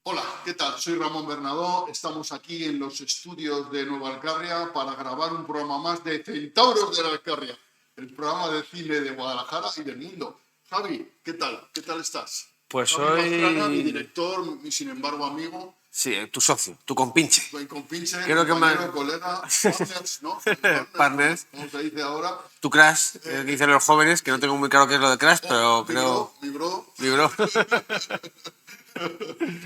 Hola, ¿qué tal? Soy Ramón Bernadó. Estamos aquí en los estudios de Nueva Alcarria para grabar un programa más de Centauros de la Alcarria, el programa de cine de Guadalajara y del mundo. Javi, ¿qué tal? ¿Qué tal estás? Pues Javi Pastrana, mi hoy... director, mi sin embargo amigo, Sí, tu socio, tu compinche. mi compinche, Creo que compañero, colega, partners, ¿no? Partners. Como se dice ahora. Tu crash, que dicen los jóvenes, que no tengo muy claro qué es lo de crash, pero Mi creo... bro. Mi bro.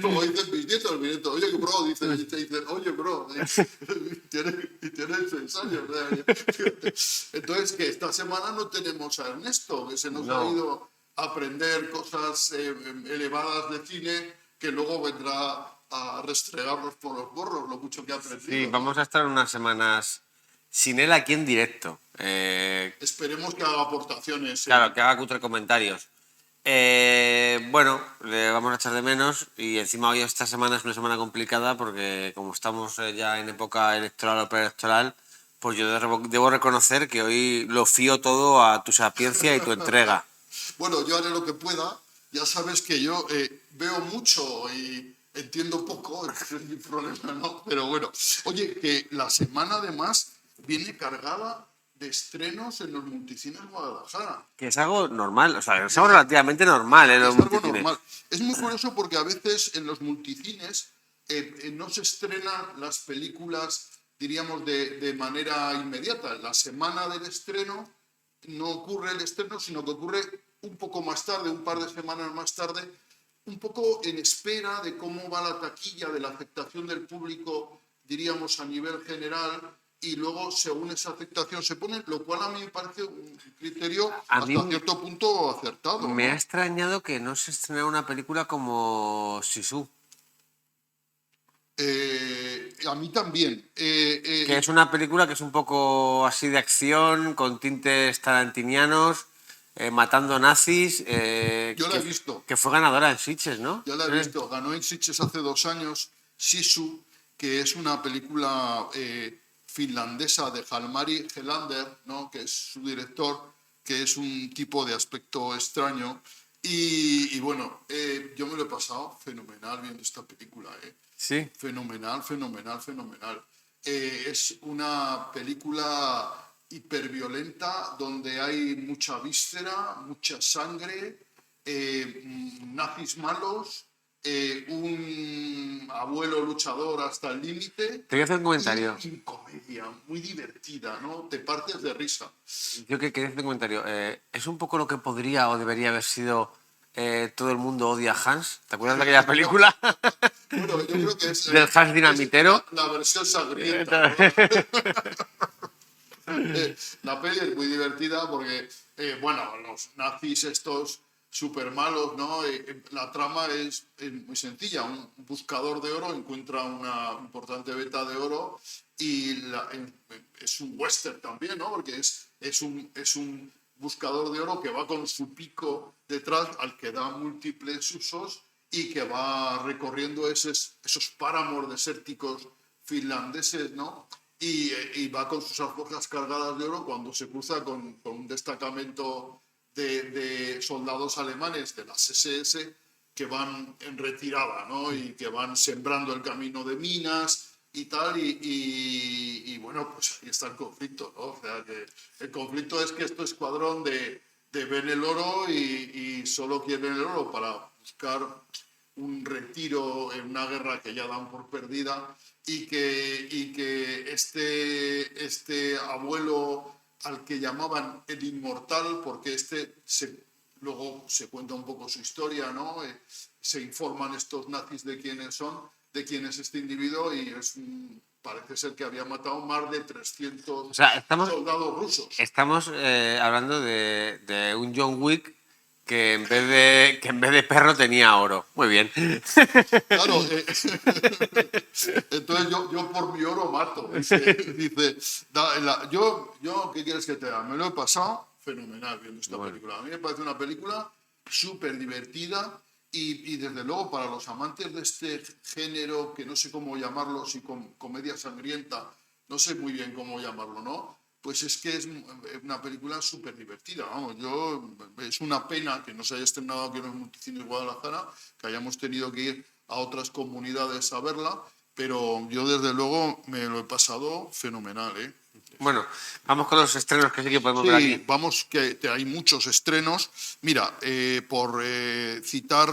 Como dicen mis nietos, oye, bro, dice, oye, bro, y tienes ensayo. Entonces, que esta semana no tenemos a Ernesto, que se nos ha No. ido a aprender cosas elevadas de cine, que luego vendrá a restregarnos por los borros, lo mucho que ha aprendido. Sí, ¿no? vamos a estar unas semanas sin él aquí en directo. Esperemos que haga aportaciones. Claro, que haga cutre comentarios. Bueno, le vamos a echar de menos y encima hoy esta semana es una semana complicada porque como estamos ya en época electoral o preelectoral, pues yo debo reconocer que hoy lo fío todo a tu sapiencia y tu entrega. Bueno, yo haré lo que pueda. Ya sabes que yo veo mucho y entiendo poco, ese es mi problema, ¿no? Pero bueno, oye, que la semana además viene cargada de estrenos en los multicines Guadalajara. Que es algo normal, o sea, es algo relativamente normal en los Es algo multicines. normal. Es muy curioso porque a veces en los multicines no se estrenan las películas, diríamos, de manera inmediata. La semana del estreno no ocurre el estreno, sino que ocurre un poco más tarde, un par de semanas más tarde, un poco en espera de cómo va la taquilla, de la aceptación del público, diríamos, a nivel general, y luego, según esa aceptación se pone, lo cual a mí me parece un criterio A mí hasta cierto punto acertado, me ha ¿no? extrañado que no se estrenara una película como Sisu, A mí también. que es una película que es un poco así de acción, con tintes tarantinianos, matando nazis, Yo la he visto, que fue ganadora en Sitges, ¿no? yo la he visto. Ganó en Sitges hace 2 años Sisu, que es una película finlandesa de Jalmari Helander, ¿no? Que es su director, que es un tipo de aspecto extraño. Y bueno, yo me lo he pasado fenomenal viendo esta película. Sí. Fenomenal, fenomenal, fenomenal. Es una película hiperviolenta donde hay mucha víscera, mucha sangre, nazis malos, un abuelo luchador hasta el límite. Te voy a hacer un comentario. Y comedia, muy divertida, ¿no? Te partes de risa. Yo que quería hacer un comentario. Es un poco lo que podría o debería haber sido Todo el mundo odia a Hans. ¿Te acuerdas de aquella película? Bueno, yo creo que es, Del Hans Dinamitero. la versión sangrienta, ¿no? La peli es muy divertida porque, bueno, los nazis estos súper malos, ¿no? La trama es muy sencilla. Un buscador de oro encuentra una importante veta de oro y es un western también, ¿no? Porque es un buscador de oro que va con su pico detrás al que da múltiples usos y que va recorriendo esos páramos desérticos finlandeses, ¿no? Y va con sus alforjas cargadas de oro cuando se cruza con un destacamento de soldados alemanes de las SS que van en retirada, ¿no? Y que van sembrando el camino de minas y tal, y bueno, pues ahí está el conflicto, ¿no? O sea, que el conflicto es que este escuadrón ven el oro y solo quieren el oro para buscar un retiro en una guerra que ya dan por perdida y que este abuelo al que llamaban el inmortal, porque luego se cuenta un poco su historia, ¿no? Se informan estos nazis de quiénes son, de quién es este individuo y parece ser que había matado más de 300 soldados rusos. Estamos hablando de un John Wick que en vez de perro tenía oro. Muy bien. Claro, entonces yo por mi oro mato. Dice, yo, ¿qué quieres que te haga? Me lo he pasado fenomenal viendo esta película. A mí me parece una película súper divertida y desde luego para los amantes de este género, que no sé cómo llamarlo, si comedia sangrienta, no sé muy bien cómo llamarlo, ¿no? pues es que es una película súper divertida. Vamos, es una pena que no se haya estrenado aquí en los Multicines Guadalajara, que hayamos tenido que ir a otras comunidades a verla, pero yo desde luego me lo he pasado fenomenal, ¿eh? Bueno, vamos con los estrenos que sí que podemos ver Sí, aquí. vamos, que hay muchos estrenos. Mira, por citar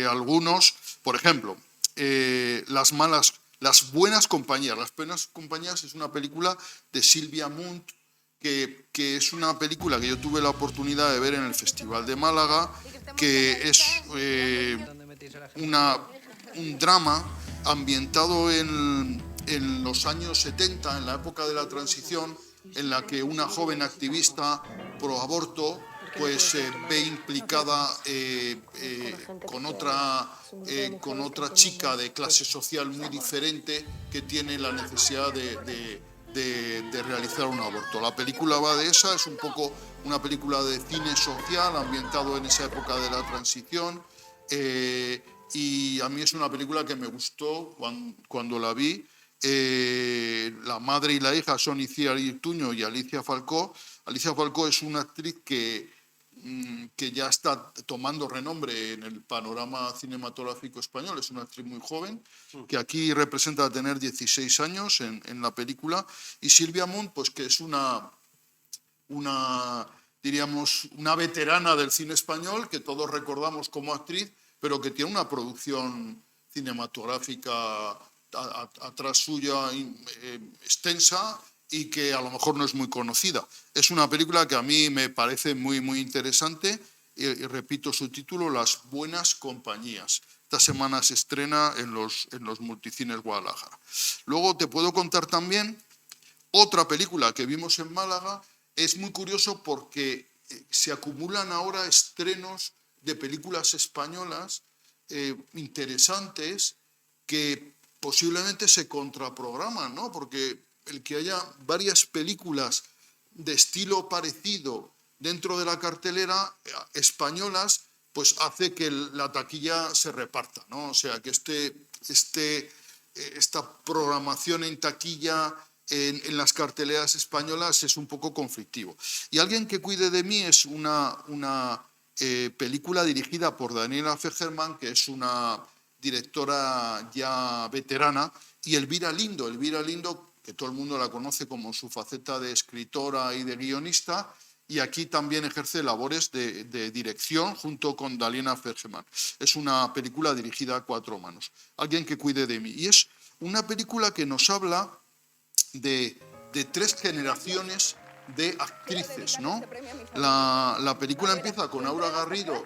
algunos, por ejemplo, Las buenas compañías. Las buenas compañías es una película de Silvia Munt, que es una película que yo tuve la oportunidad de ver en el Festival de Málaga, que es un drama ambientado en los años 70, en la época de la transición, en la que una joven activista pro aborto pues se ve implicada con otra chica de clase social muy diferente que tiene la necesidad de realizar un aborto. La película va de esa, es un poco una película de cine social ambientado en esa época de la transición. Y a mí es una película que me gustó cuando la vi. La madre y la hija son Icíar Tuño y Alicia Falcó. Alicia Falcó es una actriz que ya está tomando renombre en el panorama cinematográfico español. Es una actriz muy joven, que aquí representa tener 16 años en la película. Y Silvia Munt, pues que es diríamos, una veterana del cine español, que todos recordamos como actriz, pero que tiene una producción cinematográfica atrás suya extensa y que a lo mejor no es muy conocida. Es una película que a mí me parece muy, muy interesante y repito su título, Las buenas compañías. Esta semana se estrena en los Multicines Guadalajara. Luego te puedo contar también otra película que vimos en Málaga. Es muy curioso porque se acumulan ahora estrenos de películas españolas interesantes que posiblemente se contraprograman, ¿no? Porque el que haya varias películas de estilo parecido dentro de la cartelera españolas, pues hace que la taquilla se reparta, ¿no? O sea, que esta programación en taquilla en las carteleras españolas es un poco conflictivo. Y Alguien que cuide de mí es una película dirigida por Daniela Fegerman, que es una directora ya veterana, y Elvira Lindo, que todo el mundo la conoce como su faceta de escritora y de guionista, y aquí también ejerce labores de dirección junto con Daniela Fegerman. Es una película dirigida a cuatro manos. Alguien que cuide de mí. Y es una película que nos habla de tres generaciones de actrices, ¿no? La película empieza con Aura Garrido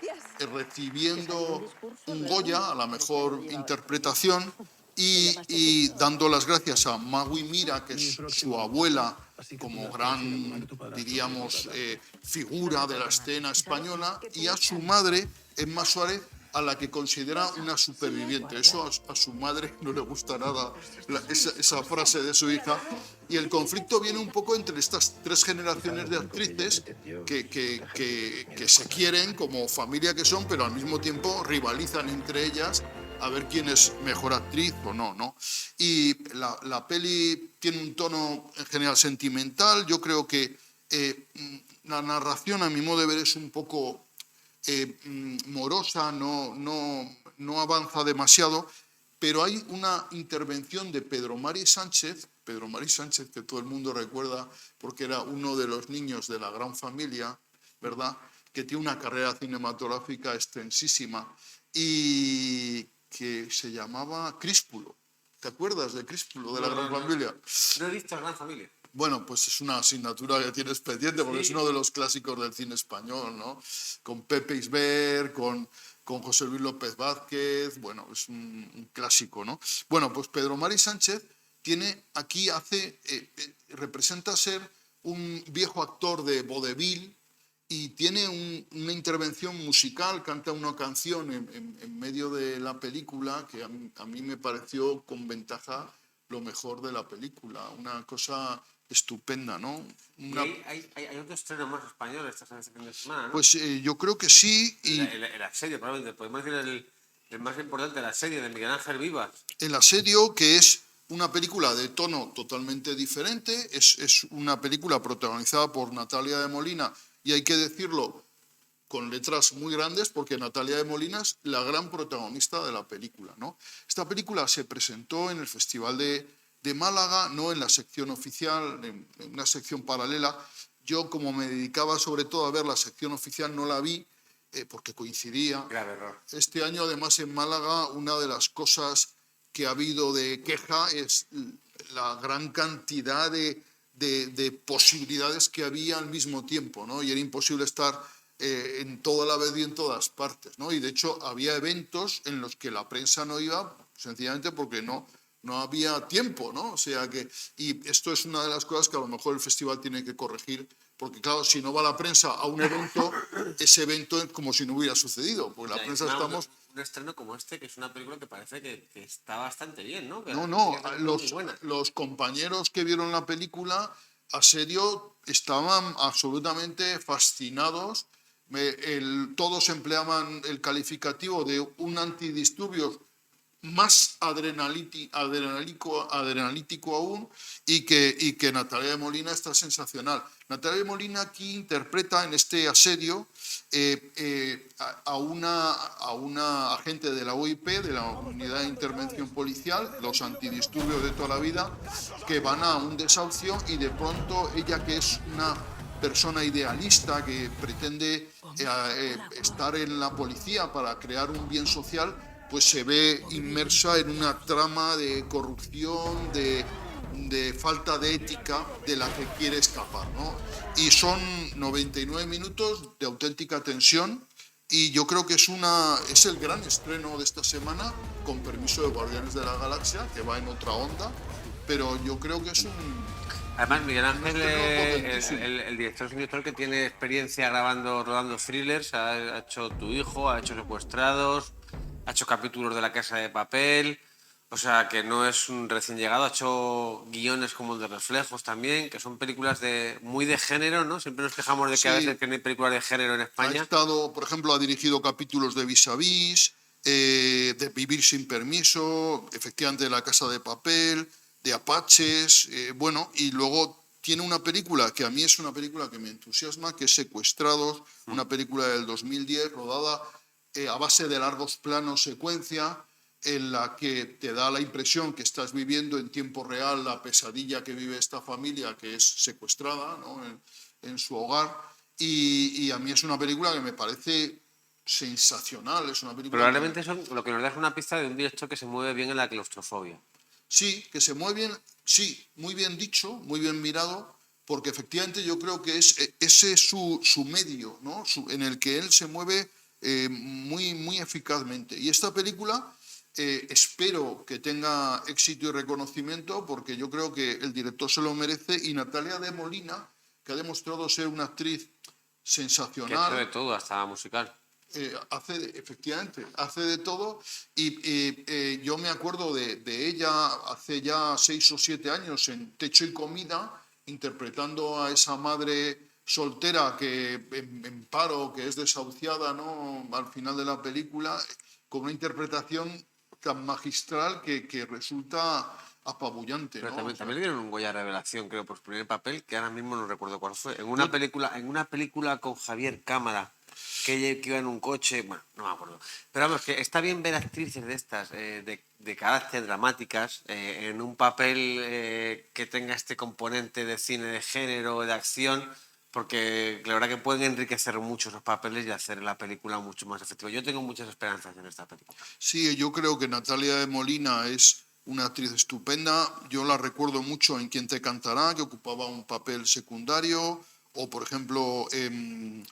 recibiendo un Goya a la mejor interpretación y dando las gracias a Magui Mira, que es su abuela, como gran, diríamos, figura de la escena española, y a su madre, Emma Suárez, a la que considera una superviviente. Eso a su madre no le gusta nada, esa frase de su hija. Y el conflicto viene un poco entre estas tres generaciones de actrices que se quieren como familia que son, pero al mismo tiempo rivalizan entre ellas a ver quién es mejor actriz o no, ¿no? Y la peli tiene un tono en general sentimental. Yo creo que la narración, a mi modo de ver, es un poco morosa, no avanza demasiado, pero hay una intervención de Pedro Mari Sánchez, que todo el mundo recuerda porque era uno de los niños de la gran familia, ¿verdad?, que tiene una carrera cinematográfica extensísima y que se llamaba Críspulo. ¿Te acuerdas de Críspulo, de la gran familia? No he visto la gran familia. Bueno, pues es una asignatura que tienes pendiente porque Sí. es uno de los clásicos del cine español, ¿no? Con Pepe Isbert, con José Luis López Vázquez, bueno, es un clásico, ¿no? Bueno, pues Pedro Mari Sánchez representa ser un viejo actor de vodevil y tiene una intervención musical, canta una canción en medio de la película que a mí me pareció con ventaja lo mejor de la película, una cosa estupenda, ¿no? Y hay otro estreno más español este fin de semana, ¿no? Pues yo creo que sí. Y El asedio, probablemente. Podemos decir el más importante, el asedio de Miguel Ángel Vivas. El asedio, que es una película de tono totalmente diferente, es una película protagonizada por Natalia de Molina, y hay que decirlo con letras muy grandes, porque Natalia de Molina es la gran protagonista de la película, ¿no? Esta película se presentó en el Festival de Málaga, no en la sección oficial, en una sección paralela. Yo, como me dedicaba sobre todo a ver la sección oficial, no la vi, porque coincidía. Grave error. Este año, además, en Málaga, una de las cosas que ha habido de queja es la gran cantidad de posibilidades que había al mismo tiempo, ¿no? Y era imposible estar en toda la vez y en todas partes, ¿no? Y de hecho había eventos en los que la prensa no iba, sencillamente porque no había tiempo, ¿no? O sea que, y esto es una de las cosas que a lo mejor el festival tiene que corregir, porque claro, si no va la prensa a un evento, ese evento es como si no hubiera sucedido, porque la prensa estamos... Un estreno como este, que es una película que parece que está bastante bien, ¿no? Que No, la no, crítica está muy buena. los compañeros que vieron la película, a serio, estaban absolutamente fascinados. Todos empleaban el calificativo de un antidisturbios más adrenalítico aún, y que Natalia de Molina está sensacional. Natalia de Molina aquí interpreta en este asedio a una agente de la OIP, de la Unidad de Intervención Policial, los antidisturbios de toda la vida, que van a un desahucio, y de pronto ella, que es una persona idealista que pretende estar en la policía para crear un bien social, pues se ve inmersa en una trama de corrupción, de falta de ética de la que quiere escapar, ¿no? Y son 99 minutos de auténtica tensión, y yo creo que es el gran estreno de esta semana, con permiso de Guardianes de la Galaxia, que va en otra onda, pero yo creo que es Además, Miguel Ángel, potentísimo. el director es un director que tiene experiencia rodando thrillers, ha hecho Tu hijo, ha hecho Secuestrados, ha hecho capítulos de La Casa de Papel, o sea que no es un recién llegado, ha hecho guiones como el de Reflejos también, que son películas muy de género, ¿no? Siempre nos quejamos de que a veces Sí, que no hay películas de género en ha España. estado, por ejemplo, ha dirigido capítulos de Vis a Vis, de Vivir sin permiso, efectivamente de La Casa de Papel, de Apaches, bueno, y luego tiene una película que a mí es una película que me entusiasma, que es Secuestrados, una película del 2010 rodada a base de largos planos secuencia, en la que te da la impresión que estás viviendo en tiempo real la pesadilla que vive esta familia, que es secuestrada, ¿no? en su hogar. Y a mí es una película que me parece sensacional, es una película que Probablemente son lo que nos da es una pista de un director que se mueve bien en la claustrofobia. sí, que se mueve bien, sí, muy bien dicho, muy bien mirado, porque efectivamente yo creo que ese es su medio, ¿no? En el que él se mueve muy eficazmente. Y esta película espero que tenga éxito y reconocimiento, porque yo creo que el director se lo merece, y Natalia de Molina, que ha demostrado ser una actriz Que ha hecho de sensacional, todo, hasta musical. efectivamente, hace de todo, y yo me acuerdo de ella hace ya 6 o 7 años en Techo y Comida, interpretando a esa madre soltera que en paro, que es desahuciada, ¿no? Al final de la película, con una interpretación tan magistral que resulta apabullante, Pero ¿no? O también sea, le dieron un Goya Revelación, creo, por su primer papel, que ahora mismo no recuerdo cuál fue. yo, En una película con Javier Cámara, que iba en un coche, bueno, no me acuerdo. Pero vamos, que está bien ver actrices de estas, de carácter, dramáticas, en un papel que tenga este componente de cine de género, de acción, porque la verdad que pueden enriquecer mucho esos papeles y hacer la película mucho más efectiva. Yo tengo muchas esperanzas en esta película. Sí, yo creo que Natalia de Molina es una actriz estupenda. Yo la recuerdo mucho en Quién te cantará, que ocupaba un papel secundario, o por ejemplo en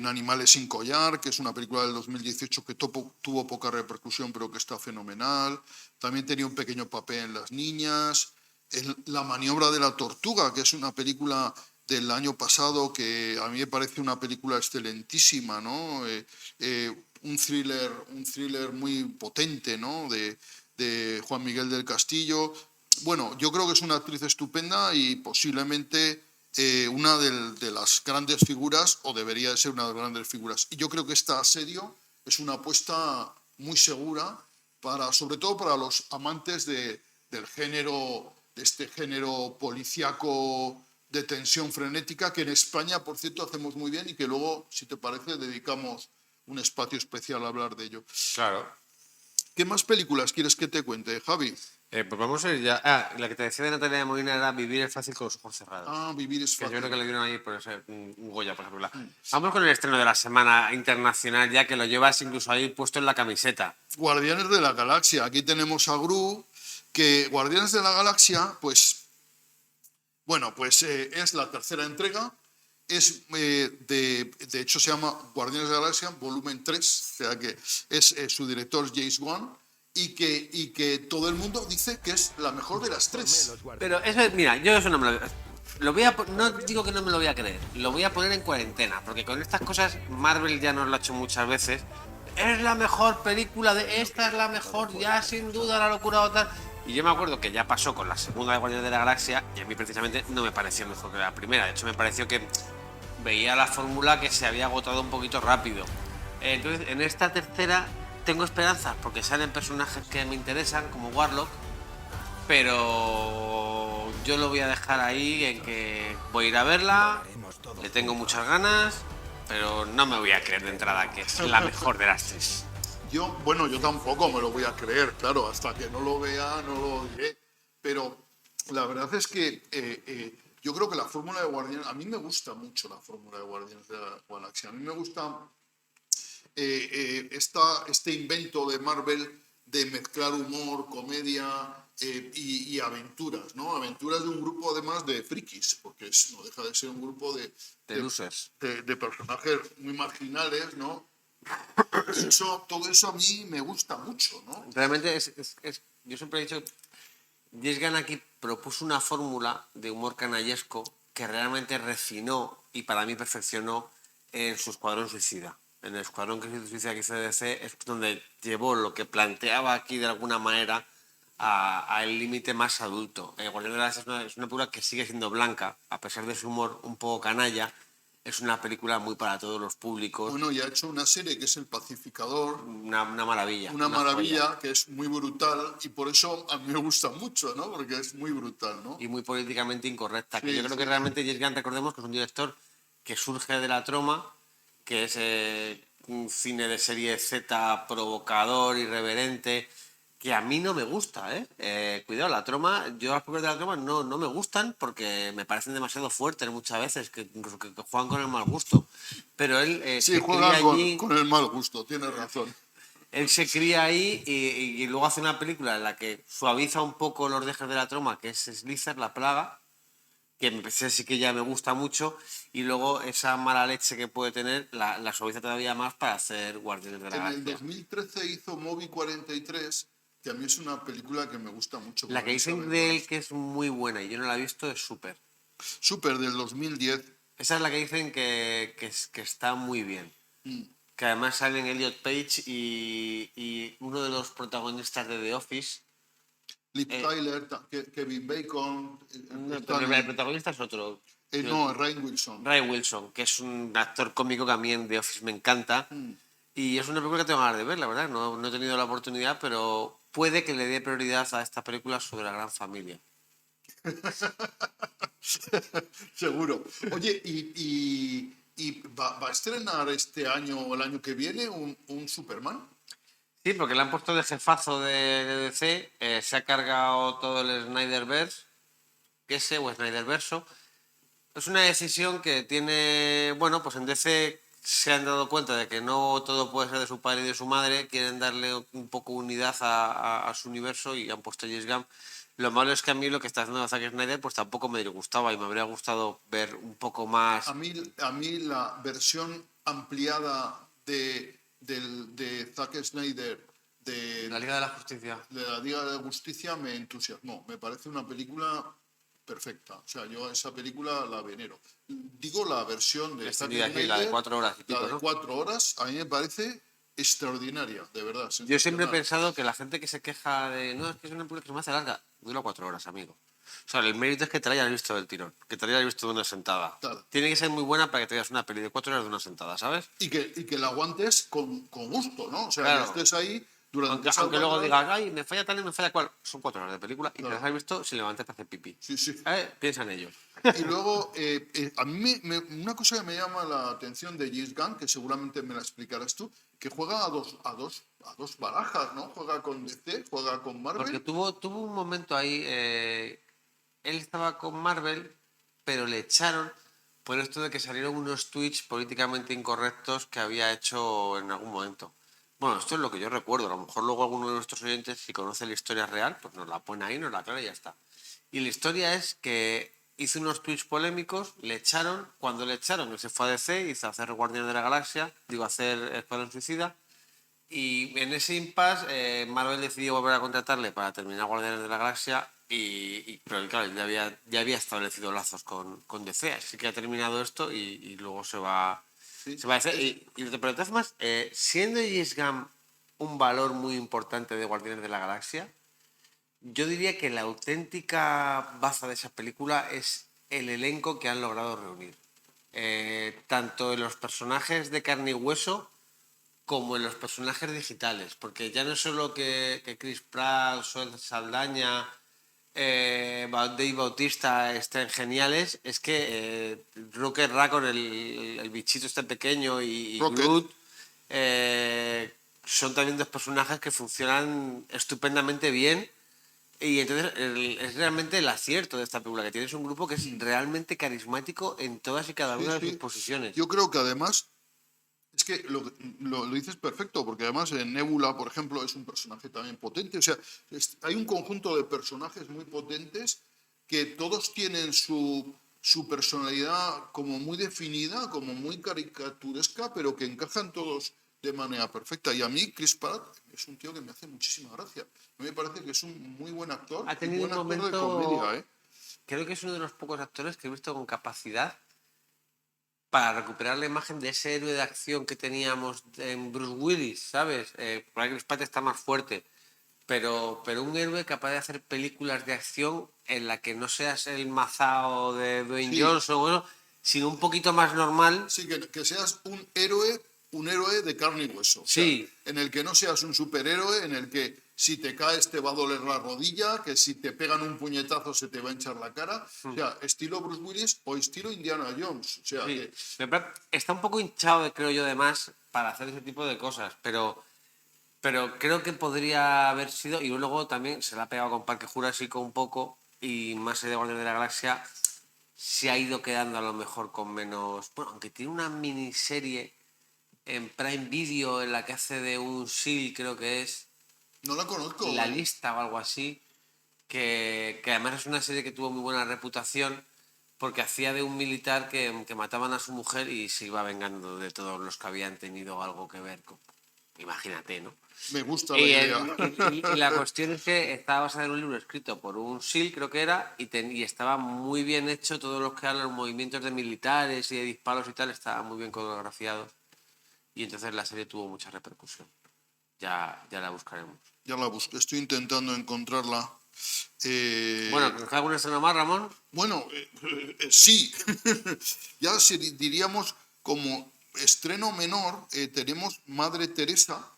Animales sin collar, que es una película del 2018 que tuvo poca repercusión, pero que está fenomenal. También tenía un pequeño papel en Las niñas. En La maniobra de la tortuga, que es una película del año pasado que a mí me parece una película excelentísima, ¿no? Un thriller muy potente, ¿no? De Juan Miguel del Castillo. Bueno, yo creo que es una actriz estupenda y posiblemente una de las grandes figuras, o debería de ser una de las grandes figuras. Y yo creo que esta Asedio es una apuesta muy segura, sobre todo para los amantes del género, de este género policíaco de tensión frenética, que en España, por cierto, hacemos muy bien y que luego, si te parece, dedicamos un espacio especial a hablar de ello. Claro. ¿Qué más películas quieres que te cuente, Javi? Pues vamos a ir ya. Ah, la que te decía de Natalia de Molina era Vivir es fácil con los ojos cerrados. Ah, Vivir es Que yo fácil. creo que le dieron ahí por ese, un Goya, por ejemplo. Vamos con el estreno de la semana internacional, ya que lo llevas incluso ahí puesto en la camiseta. Guardianes de la Galaxia. Aquí tenemos a Gru, que Guardianes de la Galaxia, pues, bueno, pues es la tercera entrega. Es, de hecho, se llama Guardianes de la Galaxia, volumen 3, o sea que es su director James Wan, y que todo el mundo dice que es la mejor de las tres. Pero eso, mira, yo eso no me lo voy a, no digo que no me lo voy a creer, lo voy a poner en cuarentena, porque con estas cosas Marvel ya nos lo ha hecho muchas veces. Es la mejor película esta es la mejor, ya sin duda la locura o tal. Y yo me acuerdo que ya pasó con la segunda de Guardianes de la Galaxia y a mí precisamente no me pareció mejor que la primera. De hecho me pareció que veía la fórmula que se había agotado un poquito rápido. Entonces en esta tercera tengo esperanzas porque salen personajes que me interesan como Warlock, pero yo lo voy a dejar ahí en que voy a ir a verla, le tengo muchas ganas, pero no me voy a creer de entrada que es la mejor de las tres. Yo tampoco me lo voy a creer, claro, hasta que no lo vea no lo diré. Pero la verdad es que yo creo que la fórmula de Guardianes, a mí me gusta mucho la fórmula de Guardianes de la Galaxia. A mí me gusta este invento de Marvel de mezclar humor, comedia y aventuras, ¿no? Aventuras de un grupo además de frikis, porque no deja de ser un grupo De losers. de personajes muy marginales, ¿no? Todo eso a mí me gusta mucho, ¿no? Realmente yo siempre he dicho, James Gunn aquí propuso una fórmula de humor canallesco que realmente refinó y para mí perfeccionó en su Escuadrón Suicida. En el Escuadrón Suicida que hizo DC es donde llevó lo que planteaba aquí de alguna manera al límite más adulto. Guardianes de la Galaxia es una película que sigue siendo blanca, a pesar de su humor un poco canalla. Es una película muy para todos los públicos. Bueno, y ha hecho una serie que es El Pacificador. Una maravilla. Una maravilla, joya. que es muy brutal y por eso a mí me gusta mucho, ¿no? Porque es muy brutal, ¿no? Y muy políticamente incorrecta. Sí, Que yo creo que realmente James Gunn, recordemos que es un director que surge de la troma, que es un cine de serie Z provocador, irreverente, que a mí no me gusta, ¿eh? Cuidado, la troma, yo las películas de la troma no me gustan porque me parecen demasiado fuertes muchas veces, que incluso que juegan con el mal gusto. Pero él Sí, se juegan cría allí, con el mal gusto, tienes razón. él se cría ahí y luego hace una película en la que suaviza un poco los dejes de la troma, que es Slither, la plaga, que sí que ya me gusta mucho, y luego esa mala leche que puede tener la suaviza todavía más para hacer Guardianes de la En el Galaxia. 2013 hizo Movie 43, que a mí es una película que me gusta mucho. La que dicen de él que es muy buena y yo no la he visto es Súper. Súper, del 2010. Esa es la que dicen que está muy bien. Que además salen Elliot Page y uno de los protagonistas de The Office. Liv Tyler, Kevin Bacon. Pero el protagonista es otro. No, Rainn Wilson. Ray Wilson, que es un actor cómico que a mí en The Office me encanta. Y es una película que tengo ganas de ver, la verdad. No he tenido la oportunidad, pero puede que le dé prioridad a esta película sobre la gran familia. Seguro. Oye, ¿y va a estrenar este año o el año que viene un Superman? Sí, porque le han puesto de jefazo de DC, se ha cargado todo el Snyderverse, o Snyderverso. Es una decisión que tiene, bueno, pues en DC se han dado cuenta de que no todo puede ser de su padre y de su madre, quieren darle un poco unidad a su universo y han puesto James Gunn. Lo malo es que a mí lo que está haciendo Zack Snyder pues tampoco me gustaba y me habría gustado ver un poco más. A mí la versión ampliada de Zack Snyder La Liga de la Justicia. de la Liga de la Justicia me entusiasmó. Me parece una película perfecta. O sea, yo a esa película la venero. Digo la versión de Zack Snyder, la de 4 horas y pico, la de ¿no? 4 horas, a mí me parece extraordinaria, de verdad. Yo siempre he pensado que la gente que se queja de no, es que es una película que se me hace larga, dura 4 horas, amigo. O sea, el mérito es que te la hayas visto del tirón, que te la hayas visto de una sentada. Claro. Tiene que ser muy buena para que te veas una peli de 4 horas de una sentada, ¿sabes? Y que la aguantes con gusto, ¿no? O sea, Claro. que estés ahí durante esas Aunque luego 4 digas, horas. ay, me falla tal y me falla cual. Son 4 horas de película y te las has visto sin levantarte a hacer pipí. Sí, sí. Piensa en ello. Y luego, a mí una cosa que me llama la atención de James Gunn, que seguramente me la explicarás tú, que juega a dos barajas, ¿no? Juega con DC, juega con Porque Marvel. tuvo un momento ahí, él estaba con Marvel, pero le echaron por esto de que salieron unos tweets políticamente incorrectos que había hecho en algún momento. Bueno, esto es lo que yo recuerdo. A lo mejor luego alguno de nuestros oyentes, si conoce la historia real, pues nos la pone ahí, nos la aclara y ya está. Y la historia es que hizo unos tweets polémicos, le echaron, cuando le echaron, él se fue a DC, hizo hacer Guardianes de la Galaxia, digo, hacer Escuadrón Suicida, y en ese impasse Marvel decidió volver a contratarle para terminar Guardianes de la Galaxia, pero claro, ya había establecido lazos con DC, así que ha terminado esto y luego se va, Sí. se va a hacer. Pero de todas formas, siendo James Gunn un valor muy importante de Guardianes de la Galaxia, yo diría que la auténtica baza de esa película es el elenco que han logrado reunir. Tanto en los personajes de carne y hueso como en los personajes digitales, porque ya no es solo que Chris Pratt, Zoe Saldaña, Dave Bautista estén geniales, es que Rocket Raccoon, el bichito este pequeño, y Rocket. Groot son también dos personajes que funcionan estupendamente bien. Y entonces es realmente el acierto de esta película, que tienes un grupo que es realmente carismático en todas y cada Sí, una de sus sí. posiciones. Yo creo que además, es que lo dices perfecto, porque además Nebula, por ejemplo, es un personaje también potente. O sea, hay un conjunto de personajes muy potentes que todos tienen su personalidad como muy definida, como muy caricaturesca, pero que encajan todos de manera perfecta. Y a mí, Chris Pratt es un tío que me hace muchísima gracia. A mí me parece que es un muy buen actor Ha y tenido buen un actor de momento, comedia, ¿eh? creo que es uno de los pocos actores que he visto con capacidad para recuperar la imagen de ese héroe de acción que teníamos en Bruce Willis, ¿sabes? Por ahí Chris Pratt está más fuerte, pero un héroe capaz de hacer películas de acción en la que no seas el mazao de Dwayne Sí, Johnson, bueno, sino un poquito más normal. sí, que seas un héroe de carne y hueso. O sea, Sí, en el que no seas un superhéroe, en el que si te caes te va a doler la rodilla, que si te pegan un puñetazo se te va a hinchar la cara. O sea, estilo Bruce Willis o estilo Indiana Jones. O sea, sí. que Está un poco hinchado, creo yo, de más para hacer ese tipo de cosas, pero creo que podría haber sido, y luego también se la ha pegado con Parque Jurásico un poco, y más allá de Guardianes de la Galaxia se ha ido quedando a lo mejor con menos. Bueno, aunque tiene una miniserie en Prime Video en la que hace de un SEAL, creo que es no la conozco. La Lista o algo así, que además es una serie que tuvo muy buena reputación porque hacía de un militar que mataban a su mujer y se iba vengando de todos los que habían tenido algo que ver con. Imagínate, ¿no? Me gusta la Y, idea. y la cuestión es que estaba basada en un libro escrito por un SEAL, creo que era, y estaba muy bien hecho, todos los que eran los movimientos de militares y de disparos y tal, estaban muy bien coreografiados. Y entonces la serie tuvo mucha repercusión. Ya la buscaremos. Ya la busco, estoy intentando encontrarla. Bueno, ¿nos queda alguna escena más, Ramón? Bueno, sí. Ya diríamos como estreno menor, tenemos Madre Teresa,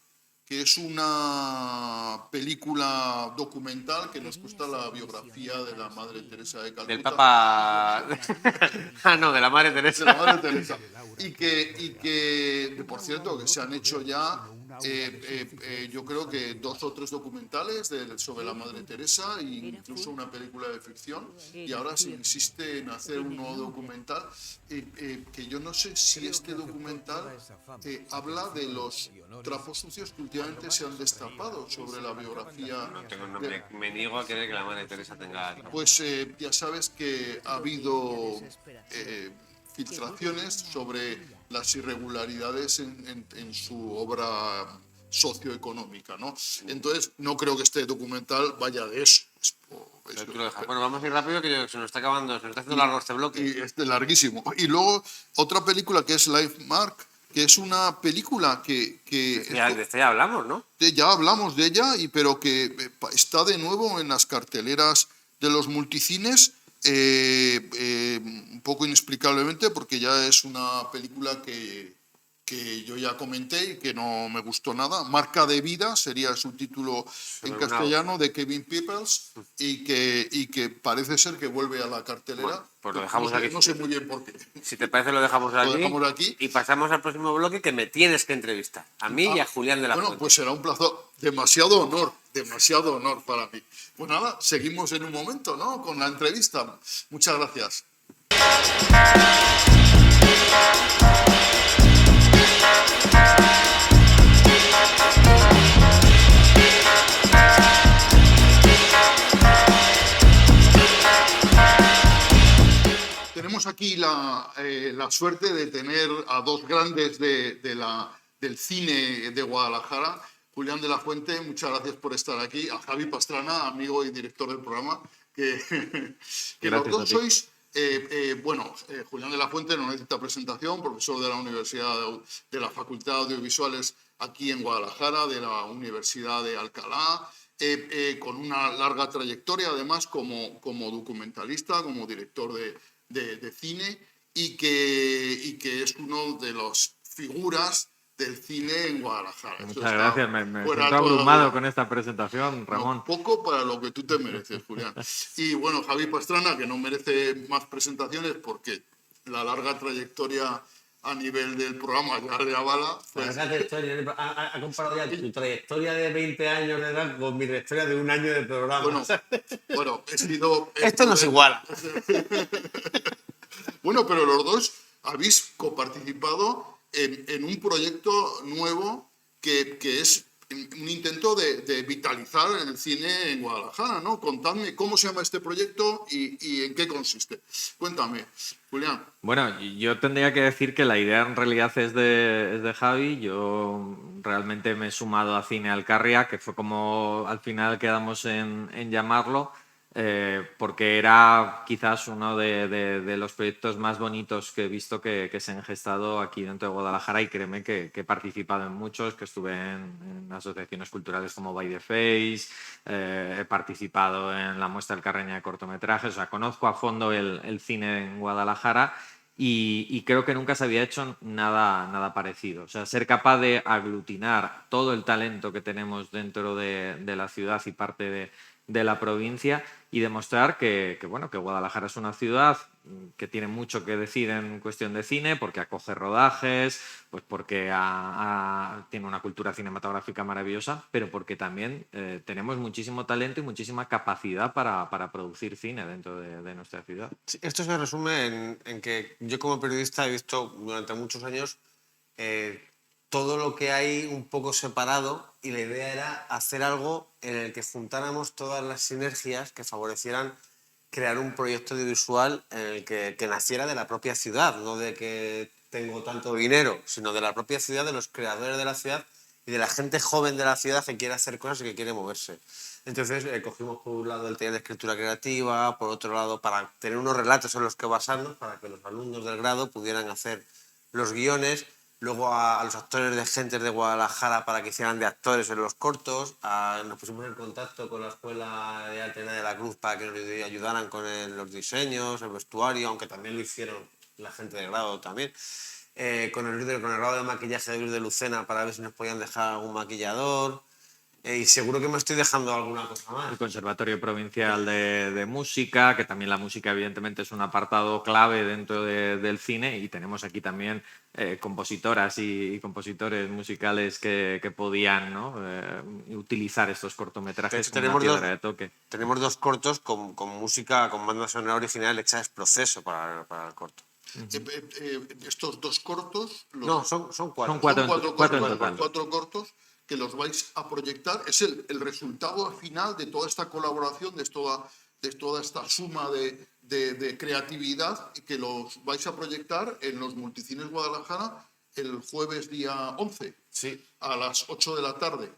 que es una película documental que nos cuesta la biografía de la Madre Teresa de Del Calcuta. Papa. Ah, no, de la Madre De la Teresa. Madre Teresa. Por cierto, que se han hecho ya, yo creo que 2 o 3 documentales sobre la Madre Teresa e incluso una película de ficción. Y ahora se insiste en hacer un nuevo documental, que yo no sé si este documental habla de los trapos sucios que últimamente se han destapado sobre la biografía. Me niego a querer que la Madre Teresa tenga. Pues ya sabes que ha habido filtraciones sobre las irregularidades en su obra socioeconómica, ¿no? Entonces, no creo que este documental vaya de eso. Pero tú lo dejas. Bueno, vamos a ir rápido que se nos está acabando, se nos está haciendo largo este bloque. Y es larguísimo. Y luego, otra película que es Life Mark, que es una película que De este ya hablamos, ¿no? ya hablamos de ella, pero que está de nuevo en las carteleras de los multicines, un poco inexplicablemente, porque ya es una película que que yo ya comenté y que no me gustó nada. Marca de vida sería su título en castellano, de Kevin Peoples, y que parece ser que vuelve a la cartelera. Bueno, pues lo dejamos aquí. No sé muy bien por qué. Si te parece, lo dejamos aquí. Y pasamos al próximo bloque, que me tienes que entrevistar. A mí y a Julián de la Fuente. Bueno, pues será un placer. Demasiado honor para mí. Pues nada, seguimos en un momento, ¿no? Con la entrevista. Muchas gracias. Tenemos aquí la suerte de tener a dos grandes del cine de Guadalajara. Julián de la Fuente, muchas gracias por estar aquí. A Javi Pastrana, amigo y director del programa, que los dos sois... Julián de la Fuente no necesita presentación, profesor de la Universidad de la Facultad de Audiovisuales aquí en Guadalajara, de la Universidad de Alcalá, con una larga trayectoria además como documentalista, como director de cine y que es uno de las figuras del cine en Guadalajara. Muchas gracias, me siento abrumado con esta presentación, Ramón. No, poco para lo que tú te mereces, Julián. Y bueno, Javi Pastrana, que no merece más presentaciones porque la larga trayectoria a nivel del programa ya le avala. Pues... Ha comparado ya tu trayectoria de 20 años de edad con mi trayectoria de un año de programa. Bueno, he sido... Esto no es igual. Bueno, pero los dos habéis coparticipado en un proyecto nuevo que es un intento de vitalizar el cine en Guadalajara, ¿no? Contadme cómo se llama este proyecto y en qué consiste. Cuéntame, Julián. Bueno, yo tendría que decir que la idea en realidad es de Javi. Yo realmente me he sumado a Cine Alcarria, que fue como al final quedamos en llamarlo, porque era quizás uno de los proyectos más bonitos que he visto que se han gestado aquí dentro de Guadalajara, y créeme que he participado en muchos, que estuve en asociaciones culturales como By the Face, he participado en la muestra del Carreña de cortometrajes, o sea, conozco a fondo el cine en Guadalajara. Y creo que nunca se había hecho nada parecido. O sea, ser capaz de aglutinar todo el talento que tenemos dentro de la ciudad y parte de la provincia, y demostrar que Guadalajara es una ciudad que tiene mucho que decir en cuestión de cine, porque acoge rodajes, pues porque tiene una cultura cinematográfica maravillosa, pero porque también tenemos muchísimo talento y muchísima capacidad para producir cine dentro de nuestra ciudad. Sí, esto se resume en que yo como periodista he visto durante muchos años todo lo que hay un poco separado, y la idea era hacer algo en el que juntáramos todas las sinergias que favorecieran crear un proyecto audiovisual en el que naciera de la propia ciudad, no de que tengo tanto dinero, sino de la propia ciudad, de los creadores de la ciudad y de la gente joven de la ciudad que quiere hacer cosas y que quiere moverse. Entonces cogimos por un lado el taller de escritura creativa, por otro lado para tener unos relatos en los que basarnos, para que los alumnos del grado pudieran hacer los guiones, luego a los actores de Gentes de Guadalajara para que hicieran de actores en los cortos, nos pusimos en contacto con la Escuela de Arte de la Cruz para que nos ayudaran con los diseños, el vestuario, aunque también lo hicieron la gente de grado también, con el grado de maquillaje de Luis de Lucena para ver si nos podían dejar algún maquillador. Y seguro que me estoy dejando alguna cosa más. El Conservatorio Provincial de Música, que también la música evidentemente es un apartado clave dentro del cine, y tenemos aquí también compositoras y compositores musicales que podían, ¿no? Utilizar estos cortometrajes como una piedra de toque. Tenemos dos cortos con música, con banda sonora original hecha ex proceso para el corto. Estos dos cortos... No, son cuatro. Son cuatro en total. 4 cortos que los vais a proyectar. Es el resultado final de toda esta colaboración, de toda esta suma de creatividad, que los vais a proyectar en los Multicines Guadalajara el jueves día 11, sí, a las 8 de la tarde.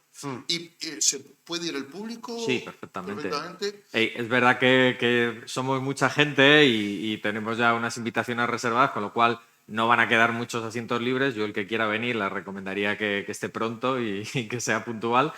¿Y se puede ir el público? Sí, perfectamente. Es verdad que somos mucha gente y tenemos ya unas invitaciones reservadas, con lo cual no van a quedar muchos asientos libres. Yo, el que quiera venir, le recomendaría que esté pronto y que sea puntual.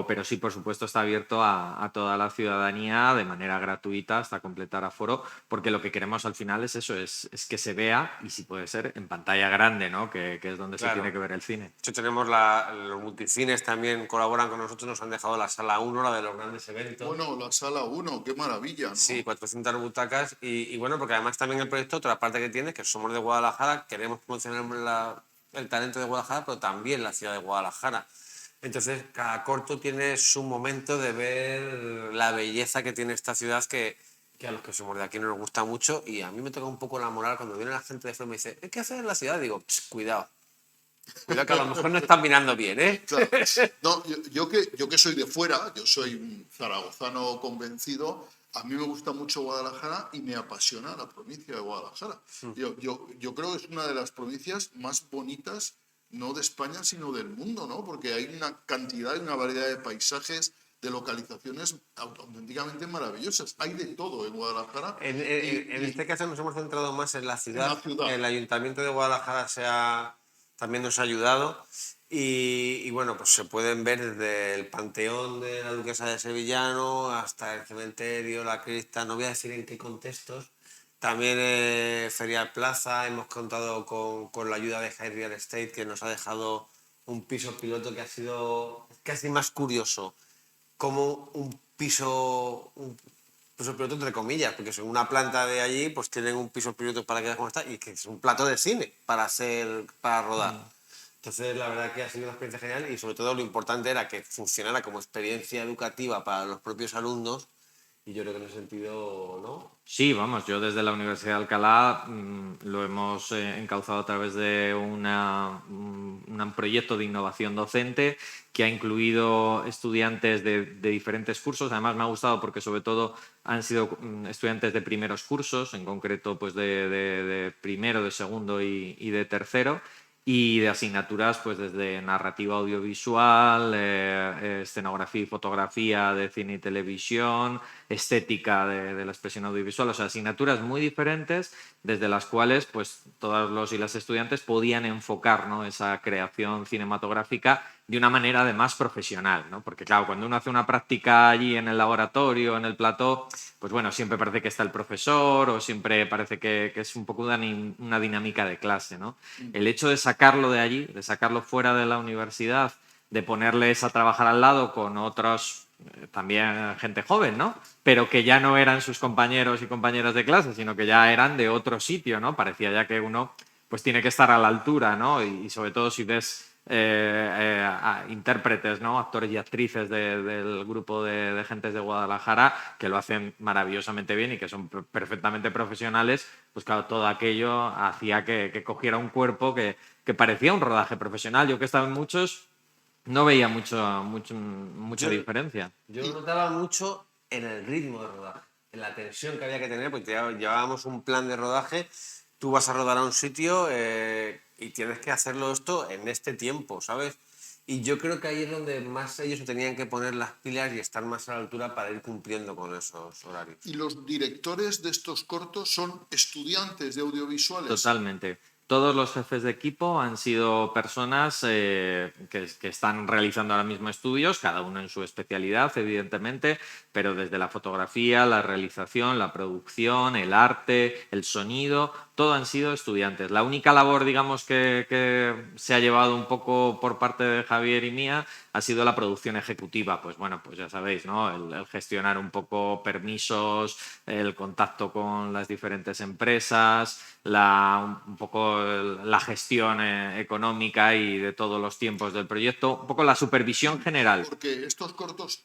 pero sí, por supuesto, está abierto a toda la ciudadanía de manera gratuita hasta completar aforo, porque lo que queremos al final es eso, es que se vea y si puede ser en pantalla grande, ¿no? Que es donde se Claro. tiene que ver el cine. De hecho, tenemos los multicines también colaboran con nosotros, nos han dejado la sala 1, la de los grandes eventos. Bueno, la sala 1, qué maravilla, ¿no? Sí, 400 butacas y bueno, porque además también el proyecto, otra parte que tiene, es que somos de Guadalajara, queremos promocionar el talento de Guadalajara, pero también la ciudad de Guadalajara. Entonces, cada corto tiene su momento de ver la belleza que tiene esta ciudad que a los que somos de aquí nos gusta mucho y a mí me toca un poco la moral cuando viene la gente de fuera y me dice, ¿qué haces en la ciudad? Digo, cuidado, cuidado que a lo mejor no están mirando bien, ¿eh? Claro. No, yo que soy de fuera, yo soy un zaragozano convencido, a mí me gusta mucho Guadalajara y me apasiona la provincia de Guadalajara. Yo creo que es una de las provincias más bonitas, no de España, sino del mundo, ¿no? Porque hay una cantidad y una variedad de paisajes, de localizaciones auténticamente maravillosas. Hay de todo en Guadalajara. En este caso nos hemos centrado más en la ciudad. la ciudad. El Ayuntamiento de Guadalajara también nos ha ayudado y bueno, pues se pueden ver desde el Panteón de la Duquesa de Sevillano hasta el cementerio, la cripta, no voy a decir en qué contextos. También Ferial Plaza, hemos contado con la ayuda de High Real Estate que nos ha dejado un piso piloto que ha sido casi más curioso como un piso piloto entre comillas, porque son una planta de allí, pues tienen un piso piloto para que veas cómo está y que es un plato de cine para rodar. Entonces, la verdad que ha sido una experiencia genial y sobre todo lo importante era que funcionara como experiencia educativa para los propios alumnos y yo creo que en ese sentido, ¿no? Sí, vamos, yo desde la Universidad de Alcalá lo hemos encauzado a través de un proyecto de innovación docente que ha incluido estudiantes de diferentes cursos. Además me ha gustado porque sobre todo han sido estudiantes de primeros cursos, en concreto pues de primero, de segundo y de tercero. Y de asignaturas pues desde narrativa audiovisual, escenografía y fotografía de cine y televisión, estética de la expresión audiovisual, o sea, asignaturas muy diferentes desde las cuales pues todos los y las estudiantes podían enfocar, ¿no?, esa creación cinematográfica de una manera además profesional, ¿no? Porque claro, cuando uno hace una práctica allí en el laboratorio, en el plató, pues bueno, siempre parece que está el profesor o siempre parece que es un poco una dinámica de clase, ¿no? El hecho de sacarlo de allí, de sacarlo fuera de la universidad, de ponerles a trabajar al lado con otros, también gente joven, ¿no? Pero que ya no eran sus compañeros y compañeras de clase, sino que ya eran de otro sitio, ¿no? Parecía ya que uno pues tiene que estar a la altura, ¿no? Y sobre todo si ves intérpretes, ¿no?, actores y actrices del grupo de gentes de Guadalajara que lo hacen maravillosamente bien y que son perfectamente profesionales, pues claro, todo aquello hacía que cogiera un cuerpo que parecía un rodaje profesional. Yo que estaba en muchos no veía mucha diferencia. Yo notaba mucho en el ritmo de rodaje, en la tensión que había que tener, porque llevábamos un plan de rodaje, tú vas a rodar a un sitio y tienes que hacerlo esto en este tiempo, ¿sabes? Y yo creo que ahí es donde más ellos se tenían que poner las pilas y estar más a la altura para ir cumpliendo con esos horarios. Y los directores de estos cortos son estudiantes de audiovisuales. Totalmente. Todos los jefes de equipo han sido personas que están realizando ahora mismo estudios, cada uno en su especialidad, evidentemente, pero desde la fotografía, la realización, la producción, el arte, el sonido, todo han sido estudiantes. La única labor, digamos, que se ha llevado un poco por parte de Javier y mía ha sido la producción ejecutiva. Pues bueno, pues ya sabéis, ¿no? El gestionar un poco permisos, el contacto con las diferentes empresas, un poco la gestión económica y de todos los tiempos del proyecto, un poco la supervisión general. Porque estos cortos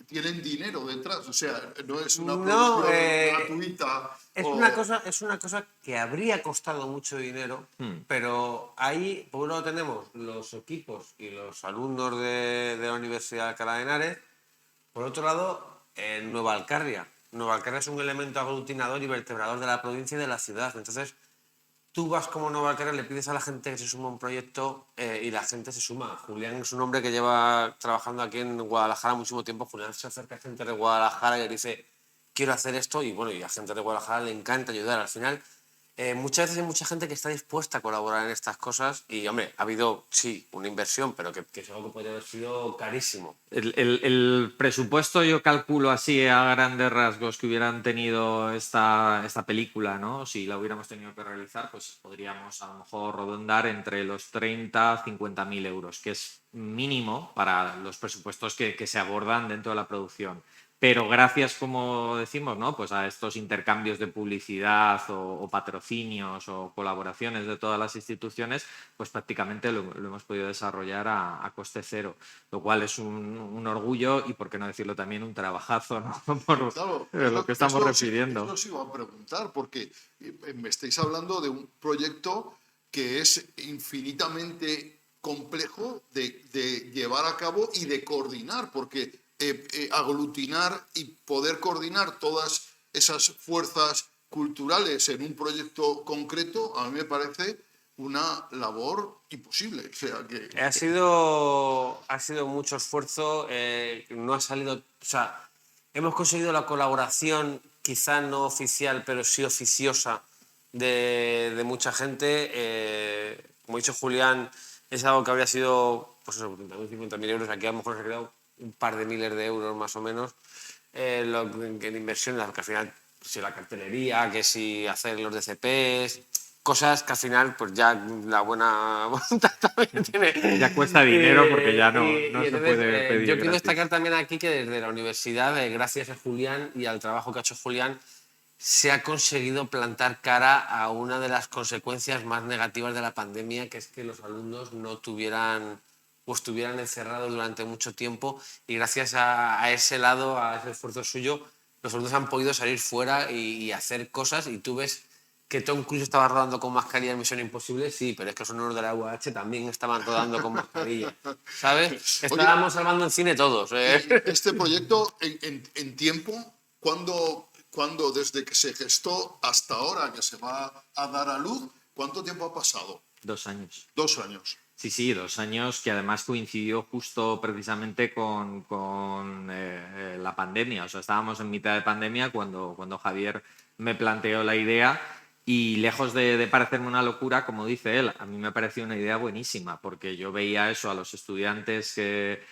tienen dinero detrás, o sea, no es una No, producción gratuita. Es una cosa que habría costado mucho dinero, pero ahí, por un lado tenemos los equipos y los alumnos de la Universidad de Alcalá de Henares, por otro lado, Nueva Alcarria. Nueva Alcarria es un elemento aglutinador y vertebrador de la provincia y de la ciudad. Entonces, tú vas como Nueva Alcarria, le pides a la gente que se suma a un proyecto y la gente se suma. Julián es un hombre que lleva trabajando aquí en Guadalajara muchísimo tiempo. Julián se acerca a gente de Guadalajara y le dice, quiero hacer esto, y bueno, y a gente de Guadalajara le encanta ayudar. Al final, muchas veces hay mucha gente que está dispuesta a colaborar en estas cosas y, hombre, ha habido, sí, una inversión, pero que es algo que podría haber sido carísimo. El presupuesto yo calculo así a grandes rasgos que hubieran tenido esta película, ¿no? Si la hubiéramos tenido que realizar, pues podríamos a lo mejor redondar entre los 30 a 50.000 euros, que es mínimo para los presupuestos que se abordan dentro de la producción. Pero gracias, como decimos, ¿no? Pues a estos intercambios de publicidad o patrocinios o colaboraciones de todas las instituciones, pues prácticamente lo hemos podido desarrollar a coste cero, lo cual es un orgullo y, por qué no decirlo también, un trabajazo, ¿no? Por Claro, lo que estamos refiriendo. eso os iba a preguntar, porque me estáis hablando de un proyecto que es infinitamente complejo de llevar a cabo y de coordinar, porque aglutinar y poder coordinar todas esas fuerzas culturales en un proyecto concreto, a mí me parece una labor imposible. O sea, que Ha sido mucho esfuerzo, no ha salido, o sea, hemos conseguido la colaboración, quizá no oficial, pero sí oficiosa, de mucha gente. Como ha dicho Julián, es algo que habría sido, pues eso, 30.000, 50.000 euros, aquí a lo mejor se ha quedado un par de miles de euros más o menos, en inversión, que al final, si la cartelería, que si hacer los DCPs, cosas que al final, pues ya la buena voluntad también tiene. Ya cuesta dinero porque ya no se Entonces, puede pedir yo quiero gratis. destacar también aquí que desde la universidad, gracias a Julián y al trabajo que ha hecho Julián, se ha conseguido plantar cara a una de las consecuencias más negativas de la pandemia, que es que los alumnos no tuvieran o estuvieran encerrados durante mucho tiempo, y gracias a ese lado, a ese esfuerzo suyo, los alumnos han podido salir fuera y hacer cosas, y tú ves que Tom Cruise estaba rodando con mascarilla en Misión Imposible, sí, pero es que los honores de la UH también estaban rodando con mascarilla, ¿sabes? Estábamos salvando el cine todos. este proyecto en tiempo, ¿cuándo desde que se gestó hasta ahora que se va a dar a luz, cuánto tiempo ha pasado? 2 años. 2 años. Sí, 2 años que además coincidió justo precisamente con la pandemia. O sea, estábamos en mitad de pandemia cuando Javier me planteó la idea y, lejos de parecerme una locura, como dice él, a mí me pareció una idea buenísima, porque yo veía eso a los estudiantes que